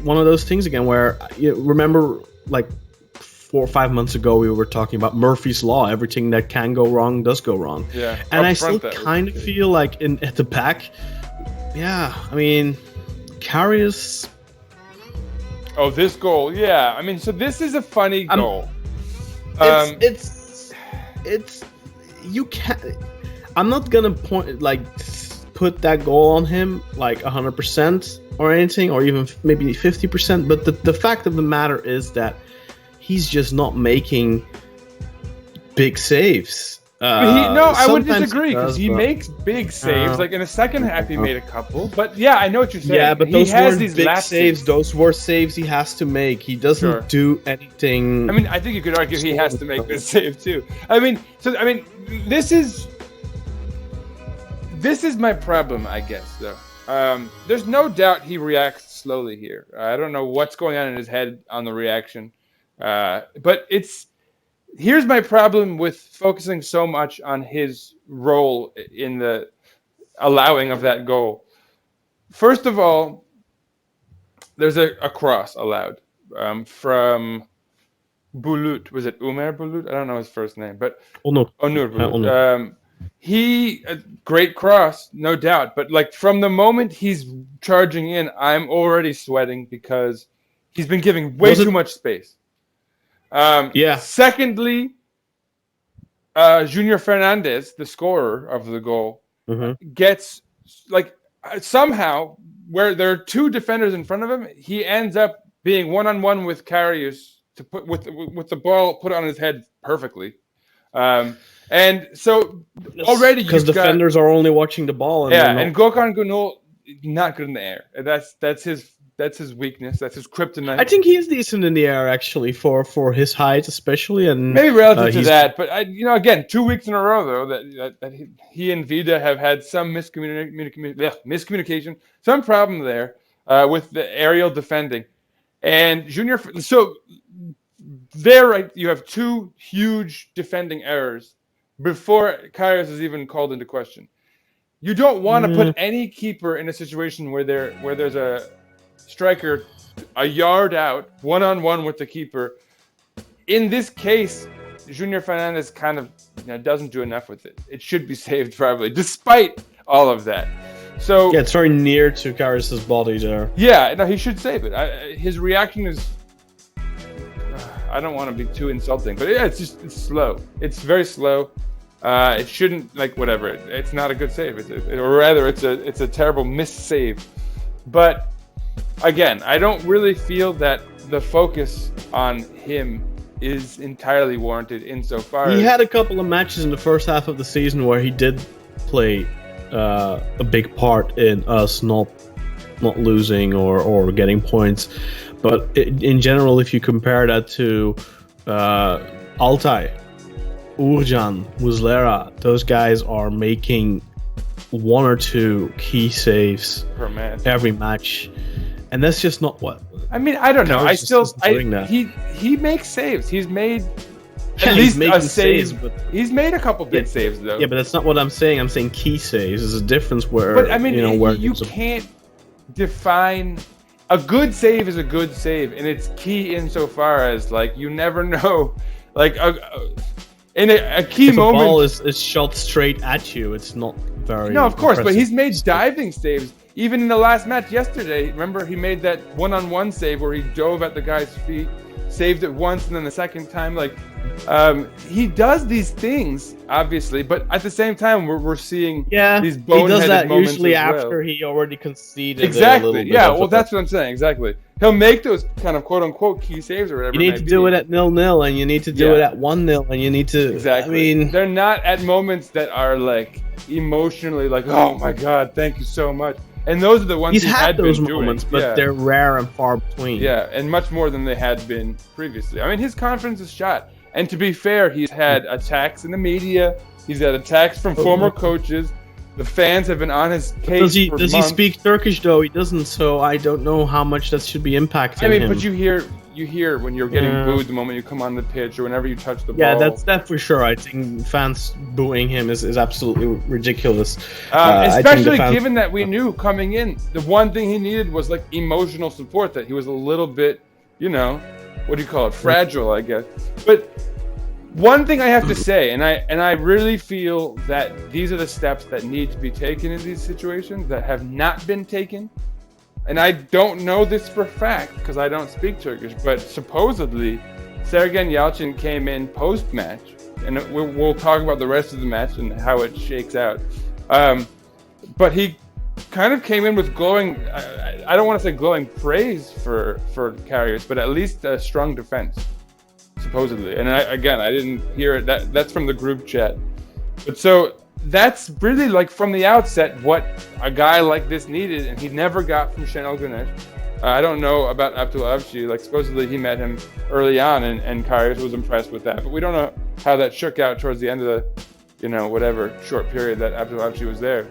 one of those things again where you remember, like 4 or 5 months ago, we were talking about Murphy's Law. Everything that can go wrong does go wrong. Yeah, and I still kind of feel like at the back, I mean, Karius. Oh, this goal, I mean, so this is a funny goal. It's you can't. I'm not gonna put that goal on him like 100% or anything, or even maybe 50%. But the fact of the matter is that he's just not making big saves. I would disagree because he makes big saves. Like in the second half, he made a couple. But I know what you're saying. Yeah, but those weren't big saves. Those were saves he has to make. He doesn't do anything. I mean, I think you could argue he has to make this save too. I mean, this is my problem, I guess. Though, there's no doubt he reacts slowly here. I don't know what's going on in his head on the reaction. But here's my problem with focusing so much on his role in the allowing of that goal. First of all, there's a cross allowed from Bulut. Was it Umer Bulut? I don't know his first name, but Onur Bulut. A great cross, no doubt. But like from the moment he's charging in, I'm already sweating because he's been giving way too much space. Secondly, Junior Fernandez, the scorer of the goal, gets somehow where there are two defenders in front of him, he ends up being one-on-one with Karius to put with the ball put on his head perfectly. And so already because defenders are only watching the ball. And Gökhan Gönül not good in the air. That's his weakness. That's his kryptonite. I think he's decent in the air, actually, for his height, especially, and maybe relative to that. But again, 2 weeks in a row though that he and Vida have had some miscommunication, some problem there. with the aerial defending. And Junior, so there, right, you have two huge defending errors before Karius is even called into question. You don't want to put any keeper in a situation where there's a striker a yard out, one-on-one with the keeper. In this case, Junior Fernandez kind of doesn't do enough with it. It should be saved probably, despite all of that. So yeah, it's very near to Karius's body there. Yeah, no, he should save it. His reaction is, I don't want to be too insulting, but yeah, it's slow. It's very slow. It shouldn't, whatever. It's not a good save. Or rather, it's a terrible missed save. But again, I don't really feel that the focus on him is entirely warranted insofar as... He had a couple of matches in the first half of the season where he did play a big part in us not losing or getting points. But in general, if you compare that to Altay, Urcan, Muslera, those guys are making one or two key saves per match every match, and that's just not what. I mean, I don't know. He makes saves. He's made at least a save. He's made a couple big saves though. Yeah, but that's not what I'm saying. I'm saying key saves. There's a difference where. But I mean, you can't define. A good save is a good save, and it's key insofar as you never know, in a key if moment. The ball is shot straight at you. It's not very. No, of course, but he's made diving saves. Even in the last match yesterday, remember he made that one-on-one save where he dove at the guy's feet, saved it once, and then the second time, he does these things obviously, but at the same time, we're seeing these boneheaded moments. He does that usually after he already conceded. Exactly. That's what I'm saying. Exactly. He'll make those kind of quote-unquote key saves or whatever. You need to do it at 0-0, and you need to do it at 1-0, and you need to. Exactly. I mean, they're not at moments that are emotionally oh my god, thank you so much. And those are the ones he's he had those been moments, doing. but they're rare and far between. Yeah, and much more than they had been previously. I mean, his confidence is shot. And to be fair, he's had attacks in the media. He's had attacks from former coaches. The fans have been on his case Does he months. speak Turkish though? He doesn't, so I don't know how much that should be impacting him. But you hear when you're getting booed the moment you come on the pitch or whenever you touch the ball. Yeah, that's for sure. I think fans booing him is absolutely ridiculous. Especially given that we knew coming in, the one thing he needed was emotional support, that he was a little bit, what do you call it? Fragile, I guess. But one thing I have to say, and I really feel that these are the steps that need to be taken in these situations that have not been taken. And I don't know this for a fact because I don't speak Turkish, but supposedly Sergen Yalçın came in post-match, and we'll talk about the rest of the match and how it shakes out. But he kind of came in with glowing, I don't want to say glowing praise for Karius, but at least a strong defense, supposedly. And I didn't hear it. That's from the group chat. But so that's really from the outset what a guy like this needed, and he never got from Şenol Güneş. I don't know about Abdullah Avcı. Supposedly he met him early on, and Karius was impressed with that. But we don't know how that shook out towards the end of the, whatever short period that Abdullah Avcı was there.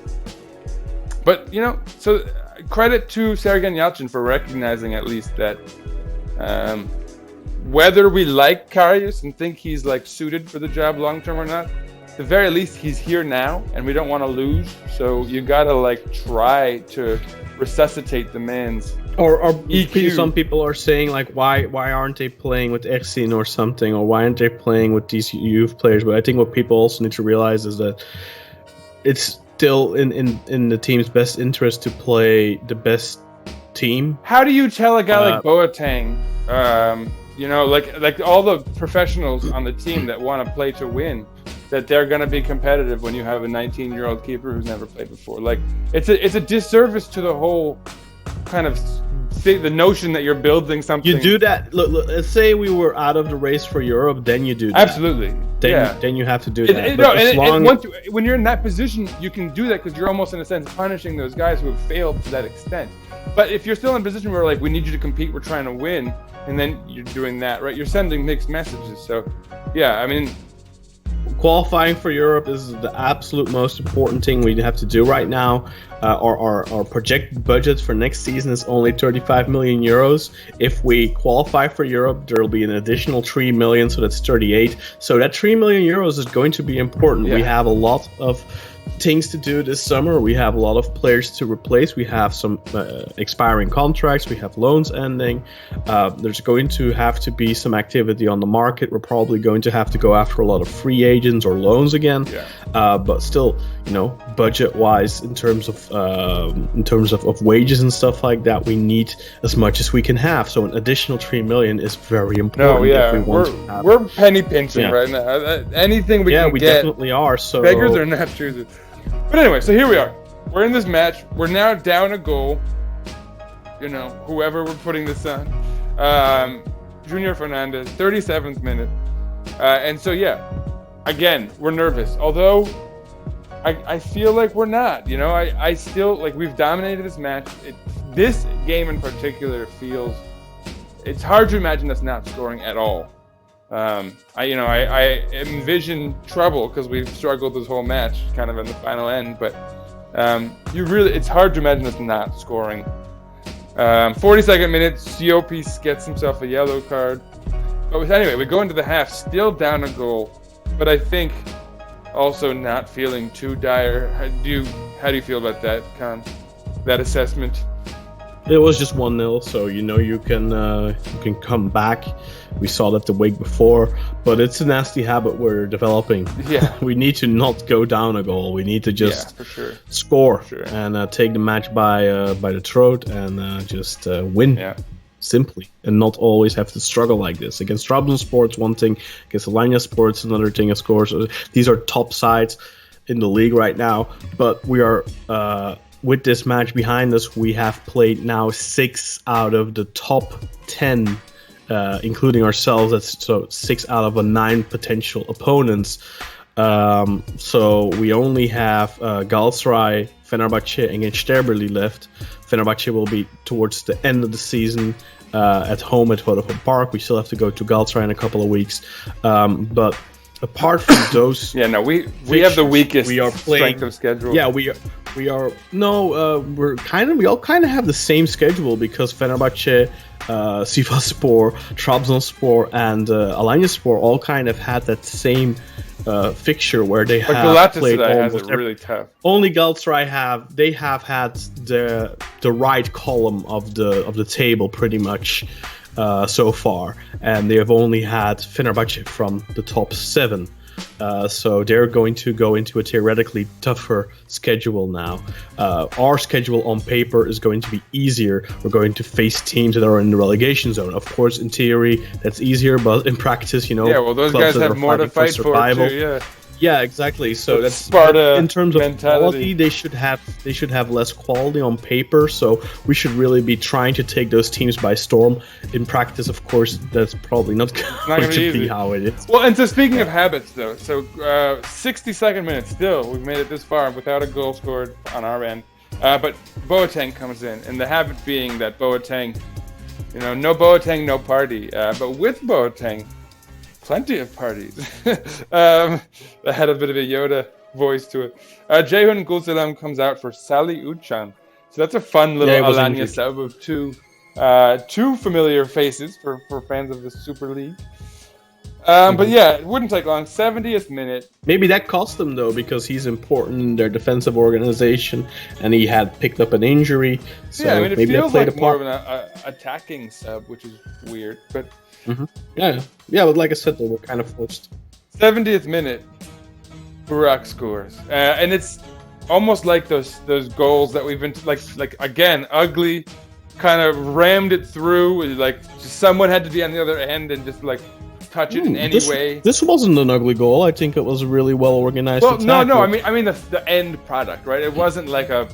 But so credit to Sergen Yalçın for recognizing at least that whether we like Karius and think he's suited for the job long term or not, at the very least he's here now, and we don't want to lose. So you gotta try to resuscitate the man's or EQ. Some people are saying why aren't they playing with Ersin or something, or why aren't they playing with these youth players? But I think what people also need to realize is that it's still in the team's best interest to play the best team. How do you tell a guy like Boateng, all the professionals on the team that want to play to win, that they're going to be competitive when you have a 19-year-old keeper who's never played before? It's a disservice to the whole kind of the notion that you're building something. You do that. Look, let's say we were out of the race for Europe, then you do that. Absolutely. Then you have to do that. When you're in that position, you can do that because you're almost in a sense punishing those guys who have failed to that extent. But if you're still in a position where we need you to compete, we're trying to win, and then you're doing that, right? You're sending mixed messages. So, yeah, I mean, qualifying for Europe is the absolute most important thing we have to do right now. our projected budget for next season is only 35 million euros. If we qualify for Europe, there will be an additional 3 million, so that's 38. So that 3 million euros is going to be important. Yeah. We have a lot of things to do this summer. We have a lot of players to replace. We have some expiring contracts. We have loans ending. There's going to have to be some activity on the market. We're probably going to have to go after a lot of free agents or loans again. Yeah. But still, budget-wise, in terms of wages and stuff like that, we need as much as we can have. So an additional 3 million is very important. No, yeah, if we want to have. we're penny pinching Yeah. right now. Anything we Yeah, can we get. definitely are. So Beggars are not choosers. But anyway, so here we are. We're in this match. We're now down a goal. Whoever we're putting this on. Junior Fernandez, 37th minute. And so, yeah, again, we're nervous. Although, I feel like we're not. I still, we've dominated this match. This game in particular feels... It's hard to imagine us not scoring at all. I envision trouble because we've struggled this whole match kind of in the final end, but it's hard to imagine us not scoring. 42nd minute, Siopis gets himself a yellow card. But anyway, we go into the half, still down a goal, but I think also not feeling too dire. How do you feel about that, Kaan? That assessment? it was just 1-0, so you can come back. We saw that the week before, but it's a nasty habit we're developing. Yeah. We need to not go down a goal. We need to just for sure. score For sure. and take the match by the throat and just win. Yeah. Simply, and not always have to struggle like this. Against Trabzonspor, it's one thing. Against Alanyaspor, it's another thing, of course. These are top sides in the league right now, but we are with this match behind us, we have played now 6 out of the top 10, including ourselves. That's so 6 out of 9 potential opponents. So we only have Galatasaray, Fenerbahce, and Sterberli left. Fenerbahce will be towards the end of the season at home at Vodafone Park. We still have to go to Galatasaray in a couple of weeks. But apart from those, Yeah, no, we have the weakest we are playing, strength of schedule. Yeah, we all kind of have the same schedule because Fenerbahce, Sivasspor, Trabzonspor, and Alanyaspor all kind of had that same fixture where they But have played Galatasaray has almost it really tough. Only Galatasaray have had the right column of the table pretty much so far, and they have only had Fenerbahce from the top 7. So they're going to go into a theoretically tougher schedule now. Our schedule on paper is going to be easier. We're going to face teams that are in the relegation zone. Of course, in theory, that's easier, but in practice, Yeah, well, those guys have more to fight for too. Yeah. Yeah, exactly. So that's Sparta in terms of mentality. quality, they should have less quality on paper. So we should really be trying to take those teams by storm. In practice, of course, that's probably not going to be how it is. Well, and so speaking of habits, though, so 62nd minute still, we've made it this far without a goal scored on our end. But Boateng comes in, and the habit being that Boateng, no Boateng, no party. But with Boateng, plenty of parties. That had a bit of a Yoda voice to it. Ceyhun Gülselam comes out for Salih Uçan. So that's a fun little Alanya sub of two familiar faces for fans of the Super League. But yeah, it wouldn't take long. 70th minute. Maybe that cost them, though, because he's important in their defensive organization, and he had picked up an injury. So yeah, I mean, it maybe feels that played like a more part. of an attacking sub, which is weird. But Yeah, but like I said, they were kind of forced. 70th minute, Burak scores, and it's almost like those goals that we've been like again ugly, kind of rammed it through. Like someone had to be on the other end and just like touch it in any way. This wasn't an ugly goal. I think it was a really well organized. Well, attack. no. I mean the end product, right? It wasn't like a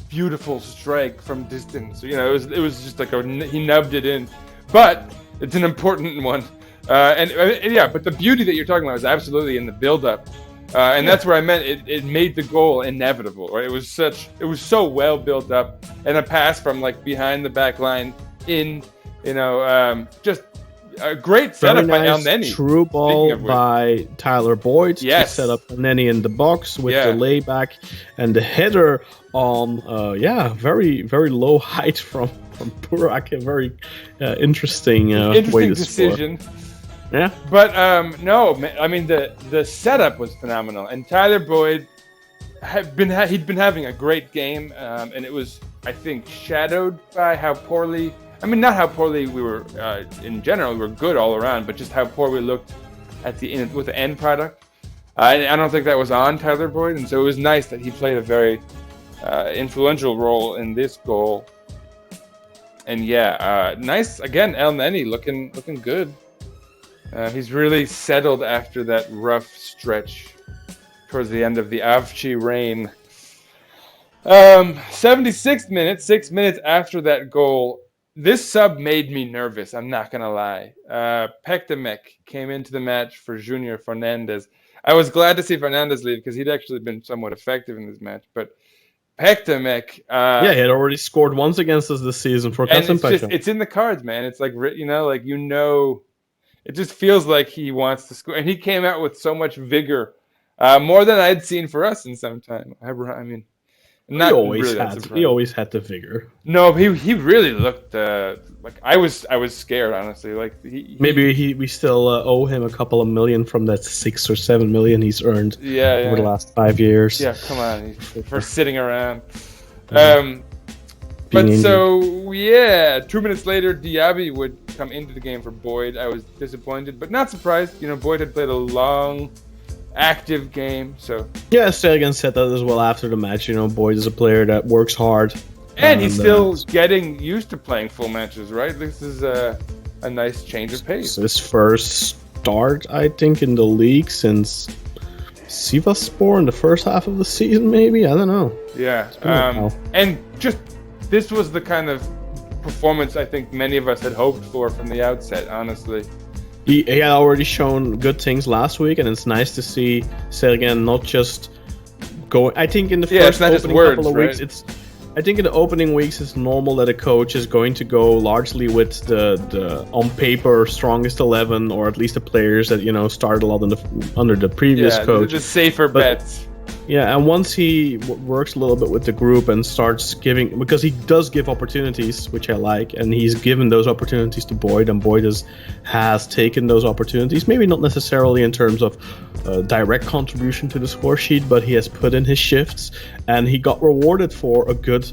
beautiful strike from distance. It was just like he nubbed it in, but it's an important one. And yeah, but the beauty that you're talking about is absolutely in the build-up. And that's where I meant it made the goal inevitable, right? It was so well built up, and a pass from like behind the back line in, just a great Very setup by El nice Neni. through ball Speaking of which. by Tyler Boyd Yes. to set up Neni in the box with Yeah. the layback and the header on, very, very low height from Burak. A very interesting way Interesting to decision. score. Yeah. But no, I mean the setup was phenomenal, and Tyler Boyd he'd been having a great game, and it was, I think, shadowed by how poorly. I mean, not how poorly we were in general. We were good all around, but just how poor we looked with the end product. I don't think that was on Tyler Boyd, and so it was nice that he played a very influential role in this goal. And nice again. El Neni looking good. He's really settled after that rough stretch towards the end of the Avci reign. 76th minute, 6 minutes after that goal, this sub made me nervous, I'm not going to lie. Pektamek came into the match for Junior Fernandez. I was glad to see Fernandez leave because he'd actually been somewhat effective in this match. But Pektamek... He had already scored once against us this season for and Kasımpaşa. it's in the cards, man. It's like, it just feels like he wants to score. And he came out with so much vigor, more than I'd seen for us in some time. I mean, not he always really that had. surprising. He always had the vigor. No, he really looked like I was scared, honestly. Like We still owe him a couple of million from that 6 or 7 million he's earned over the last 5 years. Yeah, come on, for sitting around. Being But injured. so 2 minutes later, Diaby would come into the game for Boyd. I was disappointed, but not surprised. Boyd had played a long, active game, so. Yeah, Sergen said that as well after the match. Boyd is a player that works hard. And he's still getting used to playing full matches, right? This is a nice change of pace. His first start, I think, in the league since Sivasspor in the first half of the season, maybe? I don't know. Yeah. been a while. And just this was the kind of performance I think many of us had hoped for from the outset, honestly. He had already shown good things last week, and it's nice to see Sergen not just going. I think in the Yeah, it's first not just opening words, couple of right? weeks, I think in the opening weeks it's normal that a coach is going to go largely with the on paper strongest 11, or at least the players that started a lot under the previous coach. The safer bets. Yeah, and once he works a little bit with the group and starts giving, because he does give opportunities, which I like, and he's given those opportunities to Boyd, and Boyd has taken those opportunities, maybe not necessarily in terms of direct contribution to the score sheet, but he has put in his shifts, and he got rewarded for a good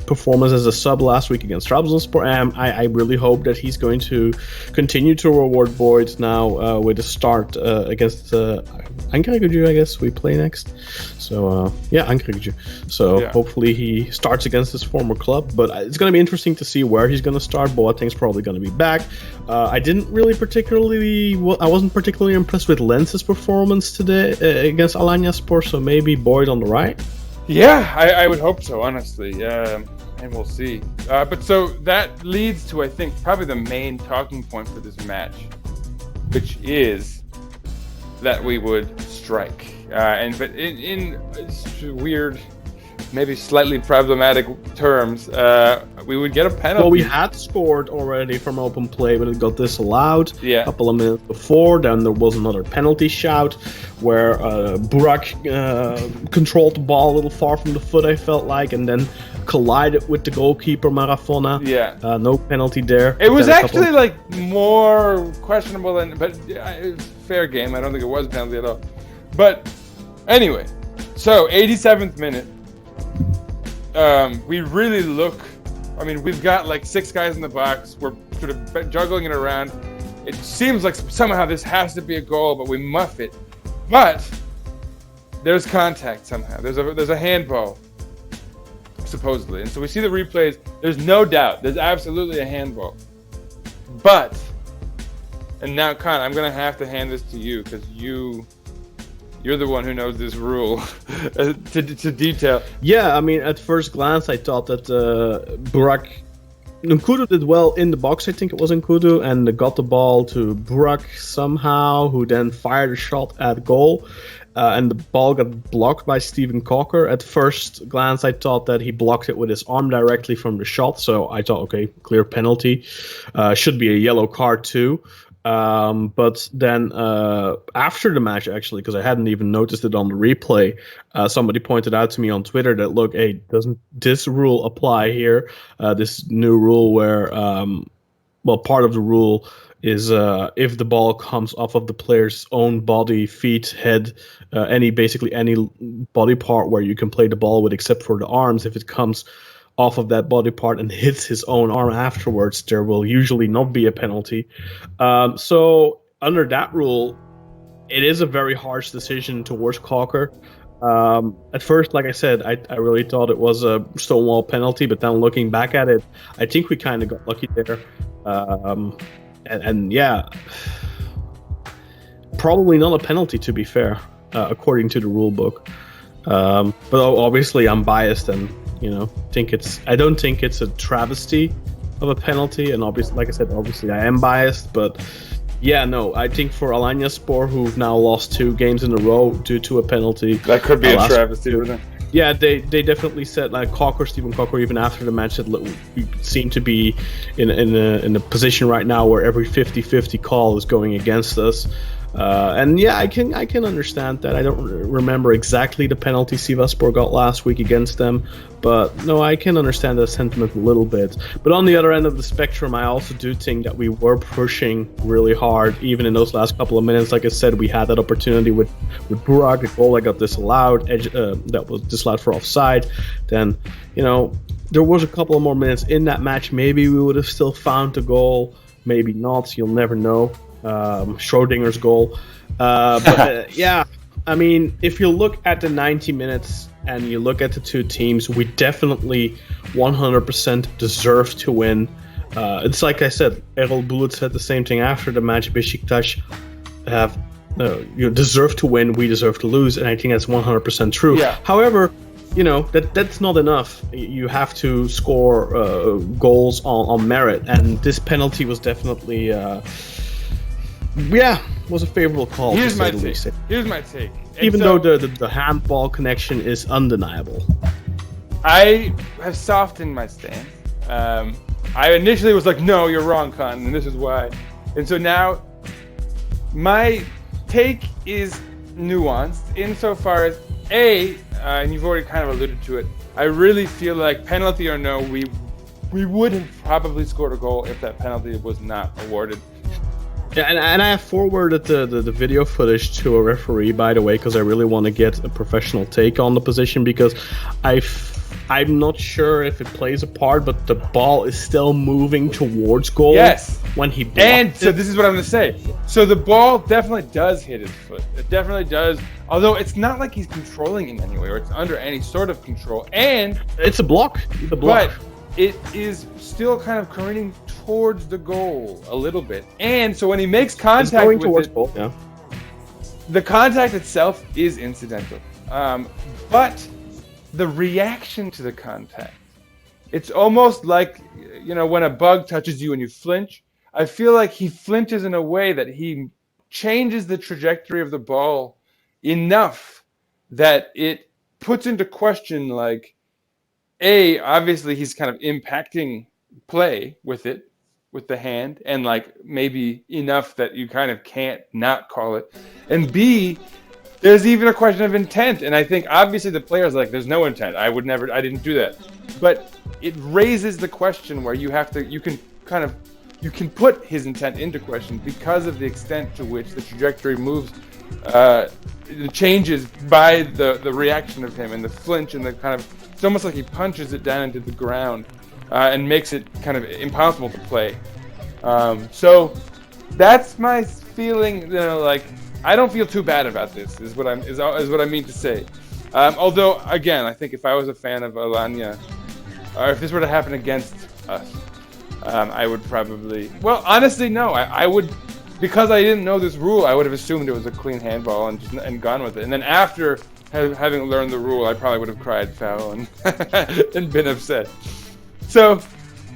performance as a sub last week against Trabzonspor. And I really hope that he's going to continue to reward Boyd now with a start against Ankaragücü, I guess we play next. So Ankaragücü. So hopefully he starts against his former club. But it's going to be interesting to see where he's going to start. Boateng's probably going to be back. I wasn't particularly impressed with Lens's performance today against Alanyaspor. So maybe Boyd on the right. Yeah, I would hope so, honestly. And we'll see. But so that leads to, I think, probably the main talking point for this match, which is that we would strike. But in weird, maybe slightly problematic terms, we would get a penalty. Well, we had scored already from open play, but it got disallowed a couple of minutes before. Then there was another penalty shout where Burak controlled the ball a little far from the foot, I felt like, and then collided with the goalkeeper Marafona. No penalty there. It was actually more questionable but it was fair game. I don't think it was a penalty at all. But anyway, so 87th minute. We really look. I mean, we've got 6 guys in the box. We're sort of juggling it around. It seems like somehow this has to be a goal, but we muff it. But there's contact somehow. There's a handball, supposedly. And so we see the replays. There's no doubt. There's absolutely a handball. But, and now, Kaan, I'm going to have to hand this to you because you're the one who knows this rule to detail. Yeah, I mean, at first glance, I thought that Burak Nkudu did well in the box. I think it was Nkudu, and got the ball to Burak somehow, who then fired a shot at goal. and the ball got blocked by Steven Cocker. At first glance, I thought that he blocked it with his arm directly from the shot, so I thought, okay, clear penalty. Should be a yellow card too. But then after the match, actually, because I hadn't even noticed it on the replay, somebody pointed out to me on Twitter that, look, hey, doesn't this rule apply here? This new rule where, part of the rule is if the ball comes off of the player's own body, feet, head, any body part where you can play the ball with except for the arms, if it comes off of that body part and hits his own arm afterwards, there will usually not be a penalty. So under that rule, it is a very harsh decision towards Cocker. At first, like I said, I really thought it was a stonewall penalty, but then looking back at it, I think we kind of got lucky there. And yeah, probably not a penalty, to be fair, according to the rule book. But obviously, I'm biased, and I don't think it's a travesty of a penalty. And obviously, like I said, obviously I am biased, but yeah, no, I think for Alanyaspor, who've now lost 2 games in a row due to a penalty, that could be a travesty, wouldn't it? Yeah, they definitely said, like Steven Cocker, even after the match, said, look, we seem to be in a position right now where every 50-50 call is going against us. And yeah, I can understand that. I don't remember exactly the penalty Sivasspor got last week against them, but no, I can understand that sentiment a little bit. But on the other end of the spectrum, I also do think that we were pushing really hard, even in those last couple of minutes. Like I said, we had that opportunity with Burak, the goal that got disallowed, that was disallowed for offside. Then, there was a couple of more minutes in that match. Maybe we would have still found the goal, maybe not. You'll never know. Schrodinger's goal. But yeah, I mean, if you look at the 90 minutes and you look at the 2 teams, we definitely 100% deserve to win. It's like I said, Erol Bulut said the same thing after the match. Beşiktaş have deserve to win, we deserve to lose, and I think that's 100% true. Yeah. However, that's not enough. You have to score goals on merit, and this penalty was definitely was a favorable call. Here's my take. Even though the handball connection is undeniable. I have softened my stance. I initially was like, no, you're wrong, Kaan, and this is why. And so now my take is nuanced insofar as, and you've already kind of alluded to it, I really feel like, penalty or no, we would have probably scored a goal if that penalty was not awarded. Yeah, and I have forwarded the video footage to a referee, by the way, because I really want to get a professional take on the position, because I'm not sure if it plays a part, but the ball is still moving towards goal. Yes. When he blocked and it. So this is what I'm going to say. So the ball definitely does hit his foot. It definitely does. Although it's not like he's controlling him anyway, or it's under any sort of control. And it's a block. But it is still kind of careening towards the goal a little bit. And so when he makes contact with it, goal, yeah. The contact itself is incidental. But the reaction to the contact, it's almost like, when a bug touches you and you flinch. I feel like he flinches in a way that he changes the trajectory of the ball enough that it puts into question, like, obviously he's kind of impacting play with it, with the hand, and like maybe enough that you kind of can't not call it. And B, there's even a question of intent. And I think obviously the player's like, there's no intent. I didn't do that. But it raises the question where you can put his intent into question because of the extent to which the trajectory moves, changes by the reaction of him and the flinch and the kind of, it's almost like he punches it down into the ground and makes it kind of impossible to play. So that's my feeling. Like, I don't feel too bad about this. Is what I mean to say. Although again, I think if I was a fan of Alanya, or if this were to happen against us, I would probably. Well, honestly, no. I would, because I didn't know this rule. I would have assumed it was a clean handball and gone with it. And then after having learned the rule, I probably would have cried foul and been upset. So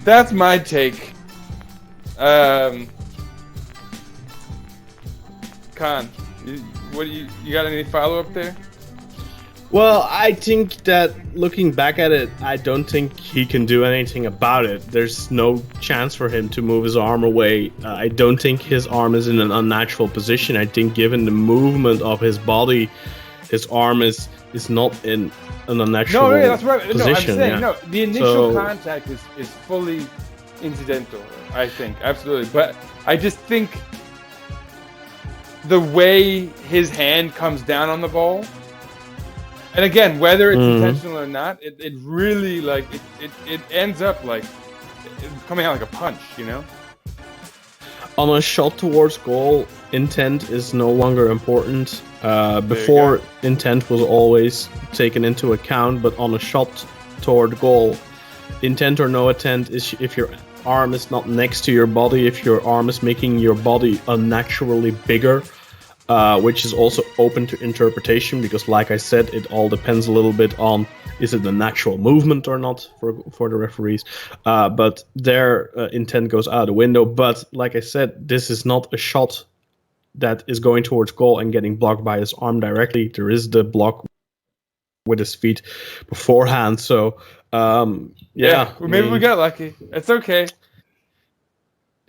that's my take. Kaan, What do you got any follow up there? Well, I think that looking back at it, I don't think he can do anything about it. There's no chance for him to move his arm away. I don't think his arm is in an unnatural position. I think given the movement of his body, his arm is not in an unnatural No, yeah, that's right. position. No, I'm saying, yeah. the initial contact is fully incidental, I think. Absolutely. But I just think the way his hand comes down on the ball, and again, whether it's intentional or not, it really, like, it ends up, like, coming out like a punch, you know? On a shot towards goal, intent is no longer important. Before, intent was always taken into account, but on a shot toward goal, intent or no intent is if your arm is not next to your body, if your arm is making your body unnaturally bigger, which is also open to interpretation because, like I said, it all depends a little bit on is it a natural movement or not for the referees. But their intent goes out the window. But like I said, this is not a shot that is going towards goal and getting blocked by his arm directly. There is the block with his feet beforehand. So, Well, maybe we got lucky. It's okay.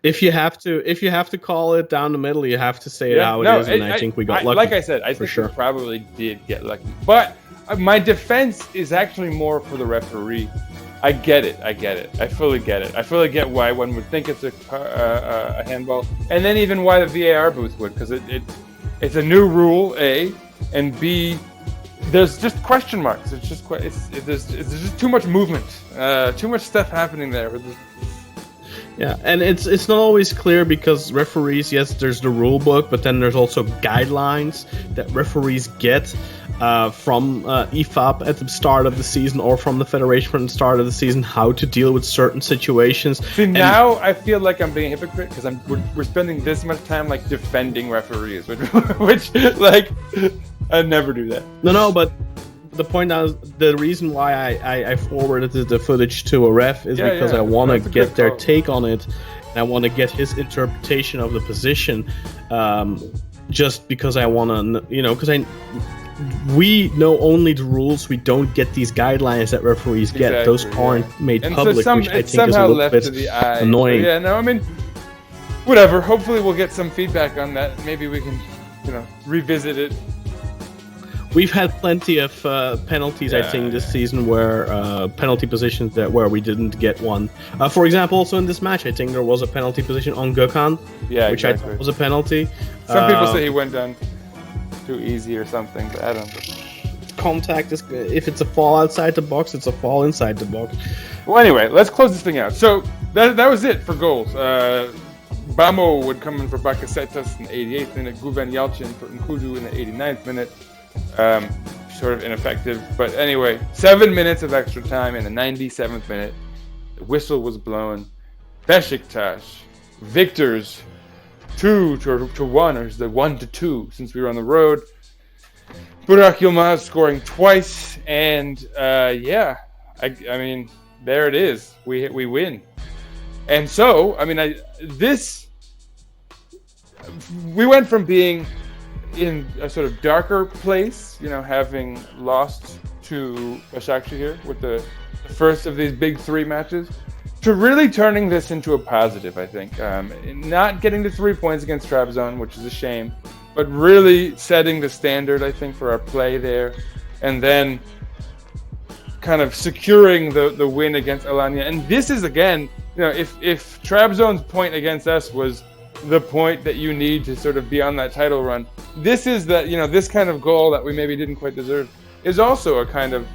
If you have to call it down the middle, you have to say it how it is, and I think we got lucky. Like I said, I think we probably did get lucky. But my defense is actually more for the referee. I get it. I fully get it. I fully get why one would think it's a handball, and then even why the VAR booth would, because it's a new rule, A, and B, there's just question marks. It's just there's just too much movement, too much stuff happening there. Yeah, and it's not always clear because referees, yes, there's the rule book, but then there's also guidelines that referees get from IFAB at the start of the season or from the federation from the start of the season, how to deal with certain situations. See, now I feel like I'm being a hypocrite because we're spending this much time like defending referees, which like I'd never do that. No, but the point is, the reason why I forwarded the footage to a ref is because I want to get their take on it, and I want to get his interpretation of the position. Just because I want to, because we know only the rules. We don't get these guidelines that referees get. Exactly, those aren't made public, so which I think is a little bit annoying. Yeah, no, I mean, whatever. Hopefully, we'll get some feedback on that. Maybe we can, revisit it. We've had plenty of penalties, I think, this season where penalty positions where we didn't get one. For example, also in this match, I think there was a penalty position on Gökhan, which I thought was a penalty. Some people say he went down too easy or something, but I don't know. Contact is, if it's a fall outside the box, it's a fall inside the box. Well, anyway, let's close this thing out. So that was it for goals. Bamo would come in for Bakasetas in the 88th minute, Guven Yalchin for Nkudu in the 89th minute. Sort of ineffective, but anyway, 7 minutes of extra time in the 97th minute. The whistle was blown. Beşiktaş victors 2-1, or is the 1-2 since we were on the road. Burak Yilmaz scoring twice, and I mean, there it is. We win, and so I mean, we went from being in a sort of darker place, having lost to Başakşehir with the first of these big three matches, to really turning this into a positive, I think. Not getting the 3 points against Trabzon, which is a shame, but really setting the standard, I think, for our play there, and then kind of securing the win against Alanya. And this is, again, if Trabzon's point against us was the point that you need to sort of be on that title run, this is that, this kind of goal that we maybe didn't quite deserve is also a kind of,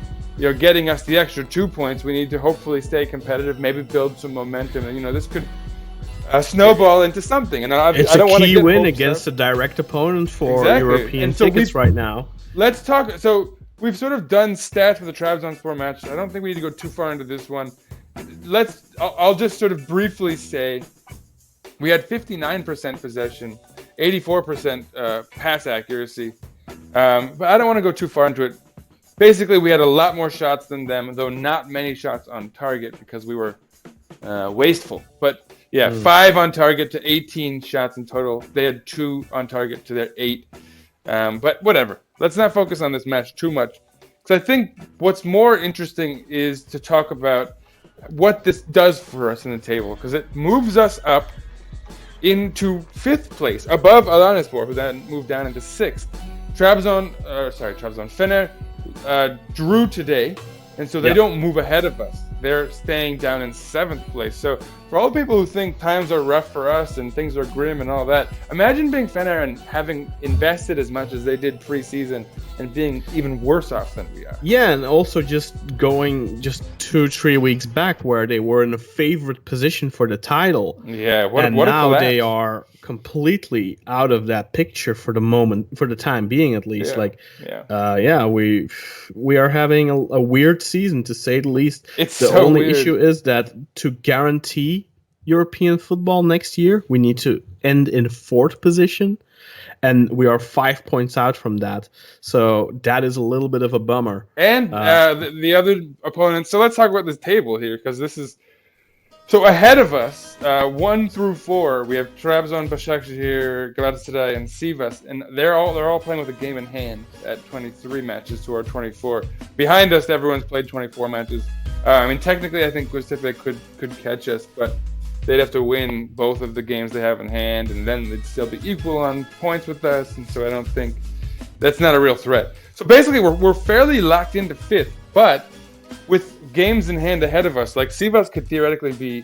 getting us the extra 2 points. We need to hopefully stay competitive, maybe build some momentum, and this could snowball into something. And it's I don't want to key get win against a direct opponent for European tickets right now. Let's talk. So we've sort of done stats for the Trabzonspor match. I don't think we need to go too far into this one. I'll just sort of briefly say we had 59% possession, 84% pass accuracy. But I don't want to go too far into it. Basically, we had a lot more shots than them, though not many shots on target because we were wasteful. But 5 on target to 18 shots in total. They had 2 on target to their 8. But whatever. Let's not focus on this match too much. Because I think what's more interesting is to talk about what this does for us in the table. Because it moves us up into 5th place, above Alanyaspor, who then moved down into 6th. Trabzon, Fener drew today, and so they don't move ahead of us. They're staying down in 7th place. So for all the people who think times are rough for us and things are grim and all that, imagine being Fener and having invested as much as they did pre-season and being even worse off than we are. Yeah, and also just going 2-3 weeks back where they were in a favorite position for the title. Yeah, what now they are completely out of that picture for the moment, for the time being at least. We are having a weird season, to say the least. The only issue is that to guarantee European football next year, we need to end in 4th position. And we are 5 points out from that. So that is a little bit of a bummer. And the other opponents. So let's talk about this table here, because this is... So ahead of us, 1 through 4, we have Trabzon, Beşiktaş, Galatasaray, and Sivas. And they're all playing with a game in hand at 23 matches to our 24. Behind us, everyone's played 24 matches. Technically, I think Göztepe could catch us, but they'd have to win both of the games they have in hand, and then they'd still be equal on points with us, and so I don't think that's not a real threat. So basically, we're fairly locked into 5th, but with games in hand ahead of us, like Sivas could theoretically be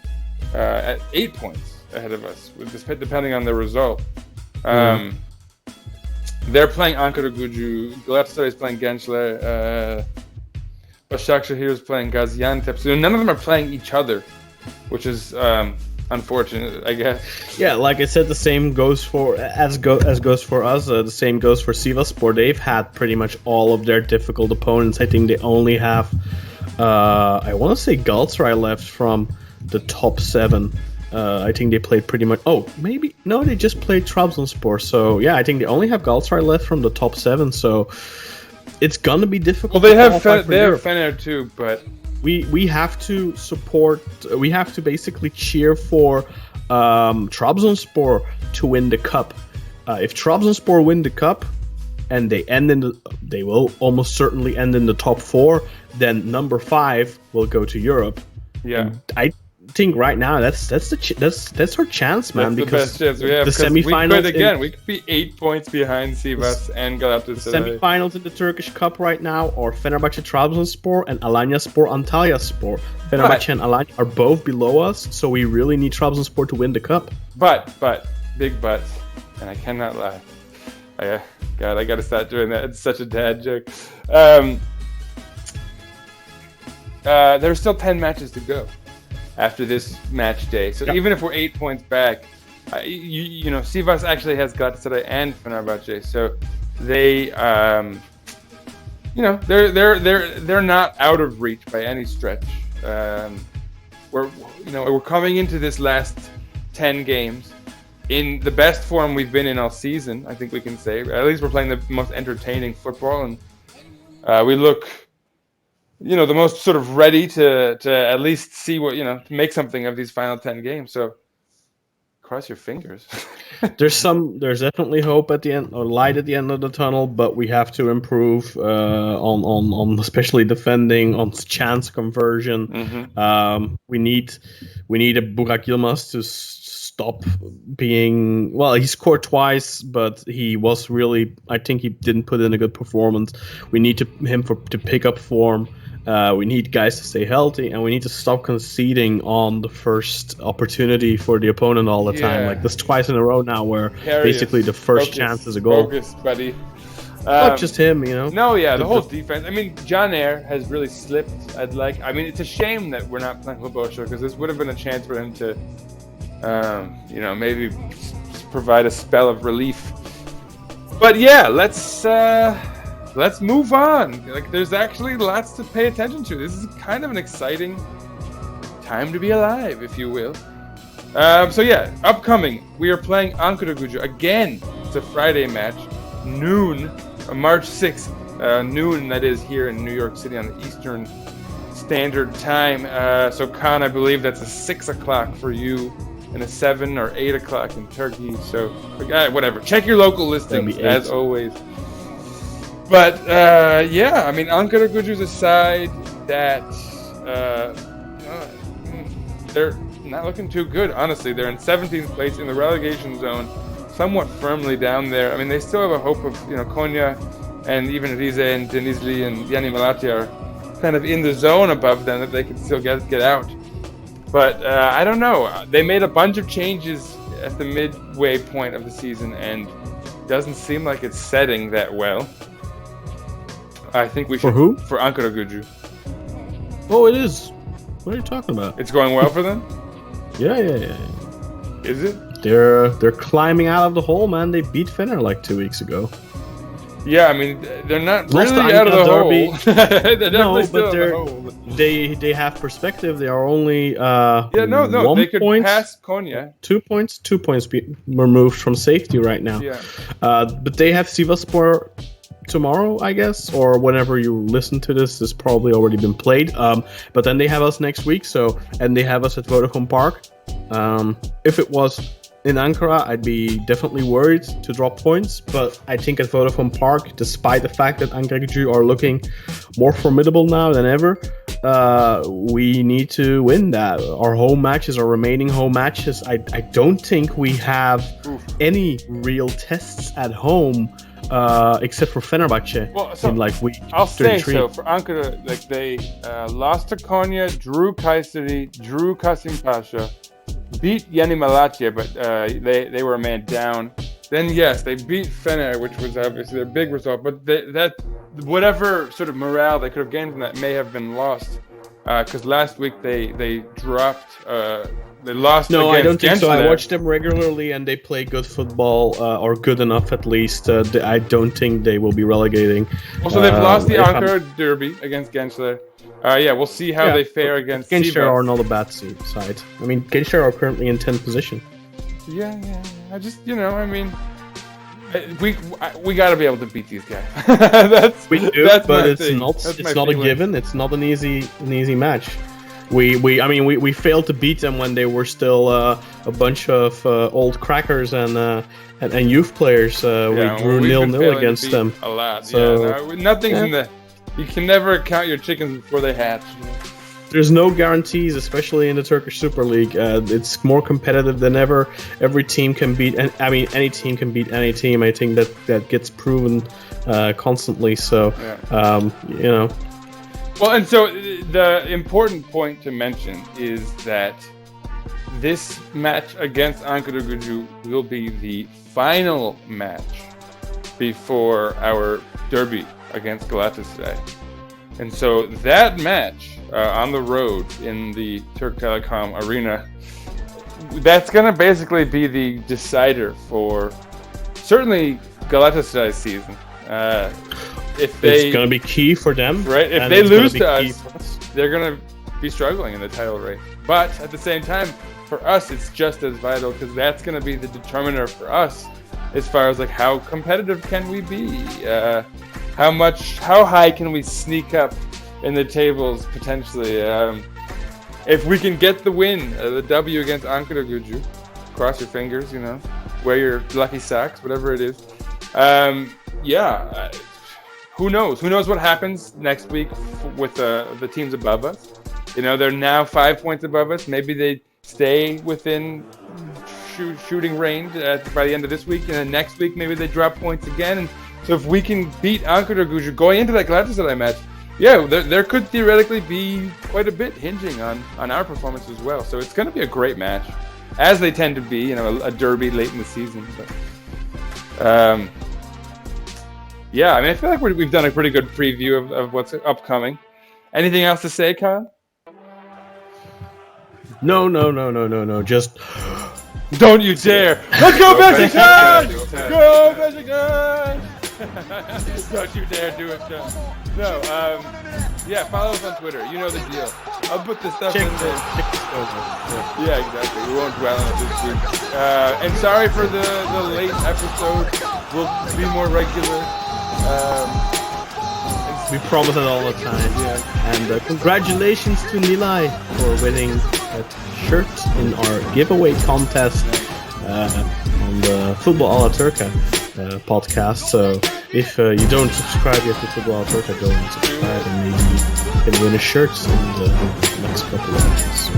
at 8 points ahead of us, depending on the result. They're playing Ankaragücü, Galatasaray is playing Gençler, Başakşehir is playing Gaziantep, so none of them are playing each other, which is... unfortunate, I guess. Yeah, like I said, the same goes for goes for us. The same goes for Sivasspor. They've had pretty much all of their difficult opponents. I think they only have, I want to say Galatasaray left from the top 7. I think they played pretty much. Oh, maybe no, they just played Trabzonspor. So yeah, I think they only have Galatasaray left from the top 7. So it's gonna be difficult. Well, they have Fener too, but. We have to support. We have to basically cheer for Trabzonspor to win the cup. If Trabzonspor win the cup, and they will almost certainly end in the top 4, then number 5 will go to Europe. Yeah, and I think right now that's our chance, man. That's because the best chance we have. The semifinals we could be 8 points behind Sivas and Galatasaray. Semifinals in the Turkish Cup right now are Fenerbahçe Trabzonspor and Alanyaspor Antalyaspor. Fenerbahçe and Alanya are both below us, so we really need Trabzonspor to win the cup. But big buts, and I cannot lie. God, I gotta start doing that. It's such a dad joke. There's still 10 matches to go after this match day. So even if we're 8 points back, Sivas actually has Galatasaray and Fenerbahçe. So they, they're not out of reach by any stretch. We're coming into this last 10 games in the best form we've been in all season. I think we can say. At least we're playing the most entertaining football, and we look. The most sort of ready to at least see what, to make something of these final 10 games. So cross your fingers. There's definitely hope at the end, or light at the end of the tunnel, but we have to improve on especially defending, on chance conversion. Mm-hmm. We need a Burak Yilmaz to stop being, well, he scored twice, but he was really, I think he didn't put in a good performance. We need him to pick up form. We need guys to stay healthy, and we need to stop conceding on the first opportunity for the opponent all the time. Like this twice in a row now, where basically the first chance is a goal. Focus, buddy. Not just him, No, yeah, the whole defense. I mean, John Air has really slipped. It's a shame that we're not playing Lubosha, because this would have been a chance for him to, maybe provide a spell of relief. But yeah, let's move on. There's actually lots to pay attention to. This is kind of an exciting time to be alive, if you will. Upcoming, we are playing Ankaragücü again. It's a Friday match, noon, March 6th, noon, that is, here in New York City on the Eastern Standard Time. So Kaan, I believe that's a 6 o'clock for you and a 7 or 8 o'clock in Turkey. So whatever. Check your local listings as always. But yeah, I mean, Ankara Gücü's a side that they're not looking too good. Honestly, they're in 17th place in the relegation zone, somewhat firmly down there. I mean, they still have a hope of Konya and even Rize and Denizli and Yani Malatya are kind of in the zone above them that they can still get out. But I don't know. They made a bunch of changes at the midway point of the season, and it doesn't seem like it's setting that well. I think we should. For who? For Ankara Gücü. Oh, it is. What are you talking about? It's going well for them? Yeah. Is it? They're climbing out of the hole, man. They beat Fener like 2 weeks ago. Yeah, I mean, they're not Lost really the out of the derby. hole. They're definitely No, still but in the hole. they have perspective. They are only no, they could pass Konya. 2 points. 2 points removed from safety right now. Yeah. But they have Sivasspor tomorrow, I guess, or whenever you listen to this, it's probably already been played. But then they have us next week. And they have us at Vodafone Park. If it was in Ankara, I'd be definitely worried to drop points, but I think at Vodafone Park, despite the fact that Ankara Gücü are looking more formidable now than ever, we need to win that. Our home matches, our remaining home matches, I don't think we have any real tests at home, except for Fenerbahce in like week 33. I'll say so. For Ankara, like they lost to Konya, drew Kayseri, drew Kasim Pasha, beat Yani Malatya, but they were a man down. Then yes, they beat Fener, which was obviously their big result. But that whatever sort of morale they could have gained from that may have been lost, because last week they dropped. They lost. No, I don't think so. Gensler. I watch them regularly, and they play good football, or good enough at least. I don't think they will be relegating. Also, they've lost the Ankara derby against Gensler. Yeah, we'll see how they fare against Gensler. Sivas. Are not a bad side. I mean, Gensler are currently in 10th position. Yeah. I just, I mean, we got to be able to beat these guys. But it's not a given. It's not an easy match. We failed to beat them when they were still a bunch of old crackers and youth players. We drew 0-0 against them a lot. So, nothing's in the. You can never count your chickens before they hatch. There's no guarantees, especially in the Turkish Super League. It's more competitive than ever. Every team can beat, any team can beat any team. I think that gets proven constantly. So, Well, and so the important point to mention is that this match against Ankara Gücü will be the final match before our derby against Galatasaray. And so that match on the road in the Türk Telekom Arena, that's going to basically be the decider for certainly Galatasaray's season. It's going to be key for them. Right? If they lose to us, they're going to be struggling in the title race. But at the same time, for us, it's just as vital because that's going to be the determiner for us as far as like how competitive can we be? How high can we sneak up in the tables potentially? If we can get the win, the W against Ankara Gücü, cross your fingers, wear your lucky socks, whatever it is. Who knows? Who knows what happens next week with the teams above us? They're now 5 points above us. Maybe they stay within shooting range by the end of this week, and then next week maybe they drop points again. And so if we can beat Ankara Gücü going into that Galatasaray match, there could theoretically be quite a bit hinging on our performance as well. So it's going to be a great match, as they tend to be, a derby late in the season. But, I feel like we've done a pretty good preview of what's upcoming. Anything else to say, Kaan? No. Just don't you dare! Let's go, Beşiktaş! Go, Beşiktaş! Don't you dare do it, John. No, follow us on Twitter. You know the deal. I'll put this stuff in there. Yeah, exactly. We won't dwell on it this week. And sorry for the late episode. We'll be more regular. And We promise it all the time. And congratulations to Nilay for winning a shirt in our giveaway contest on the Football Alla Turca podcast. So if you don't subscribe yet to Football Alla Turca, go and subscribe, and maybe you can win a shirt in the next couple of days.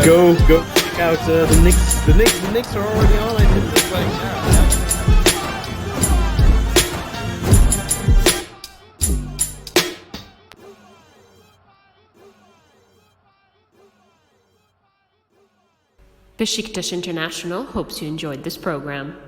Go check out the Knicks. The Knicks are already on. I think it's like now. Beşiktaş International hopes you enjoyed this program.